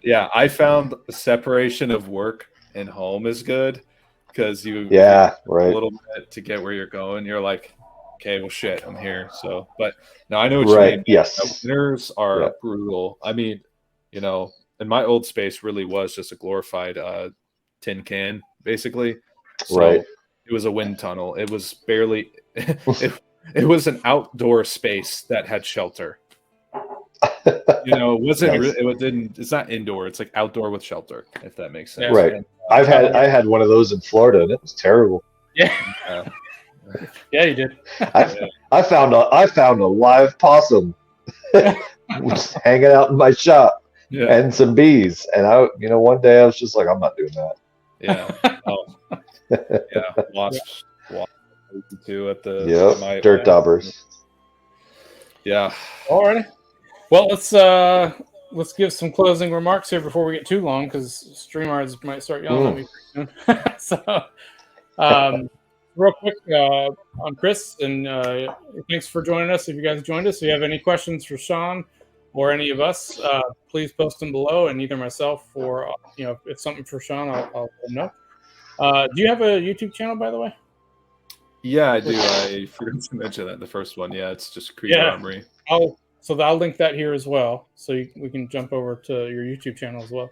Yeah, I found the separation of work and home is good because you right. a little bit to get where you're going. You're like, okay, well, shit, I'm here. So, but no, I know what you mean. Yes. Winters are brutal. I mean, you know, and my old space really was just a glorified tin can, basically. So right. It was a wind tunnel. It was barely. It was an outdoor space that had shelter. You know, it wasn't. Nice. It didn't. It's not indoor. It's like outdoor with shelter, if that makes sense. Right. And, I had one of those in Florida, and it was terrible. Yeah. Yeah, you did. I found a live possum just hanging out in my shop, and some bees. And one day I was just like, I'm not doing that. Yeah. Yeah. Wasps too at the dirt daubers. Yeah. All right. Well, let's give some closing remarks here before we get too long, because StreamYards might start yelling at me pretty soon. So, real quick, I'm Chris, and thanks for joining us. If you guys joined us, if you have any questions for Shawn or any of us, please post them below, and either myself or if it's something for Shawn, I'll let him know. Do you have a YouTube channel, by the way? Yeah, I do. I forgot to mention that in the first one. Yeah, it's just Krieger Armory. I'll link that here as well, so we can jump over to your YouTube channel as well.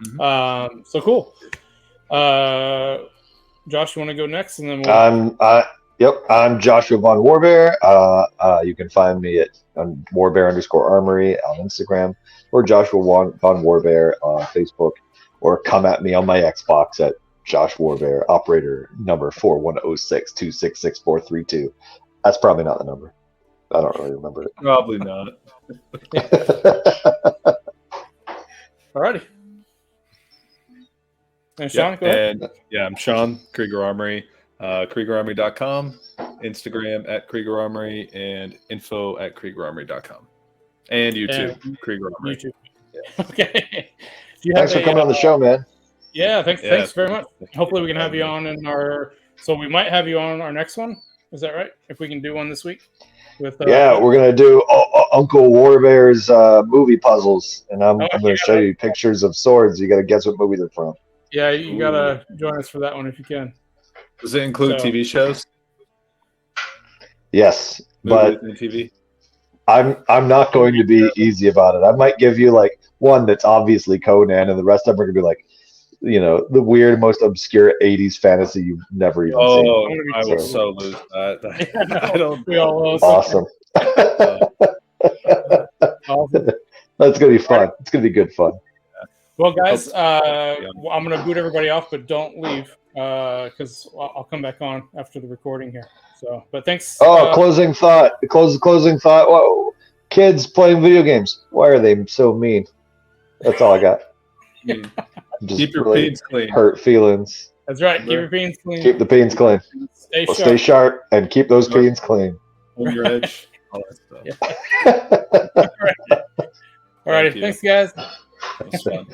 Mm-hmm. So cool. Josh, you want to go next, and then I'm Joshua Von Warbear. You can find me on Warbear_Armory on Instagram, or Joshua Von Warbear on Facebook, or come at me on my Xbox at Josh Warbear, operator number 4106266432. That's probably not the number. I don't really remember it. Probably not. Alrighty. And Shawn, go ahead. I'm Shawn Kreger Armory. KriegerArmory.com, Instagram at Krieger Armory, and info at KriegerArmory.com. And YouTube, Krieger Armory. YouTube. Yeah. Okay. Thanks for coming on the show, man. Yeah, thanks very much. Hopefully we can have you on so we might have you on our next one. Is that right? If we can do one this week? We're going to do Uncle Warbear's movie puzzles, and I'm going to show you pictures of swords. You got to guess what movie they're from. Yeah, you got to join us for that one if you can. Does it include TV shows? Yes, movies but and TV? I'm not going to be easy about it. I might give you like one that's obviously Conan, and the rest of them are going to be like, the weird, most obscure 80s fantasy you've never even seen. Oh, I will so lose that. I don't. We all lose. Awesome. That's going to be fun. It's going to be good fun. Well, guys, I'm going to boot everybody off, but don't leave because I'll come back on after the recording here. So, but thanks. Closing thought. Closing thought. Whoa. Kids playing video games. Why are they so mean? That's all I got. Keep your peens clean. Hurt feelings. That's right. Keep your peens clean. Keep the peens clean. Stay sharp and keep those peens clean. On your edge. All that stuff. All right. Thanks, guys. That's fun.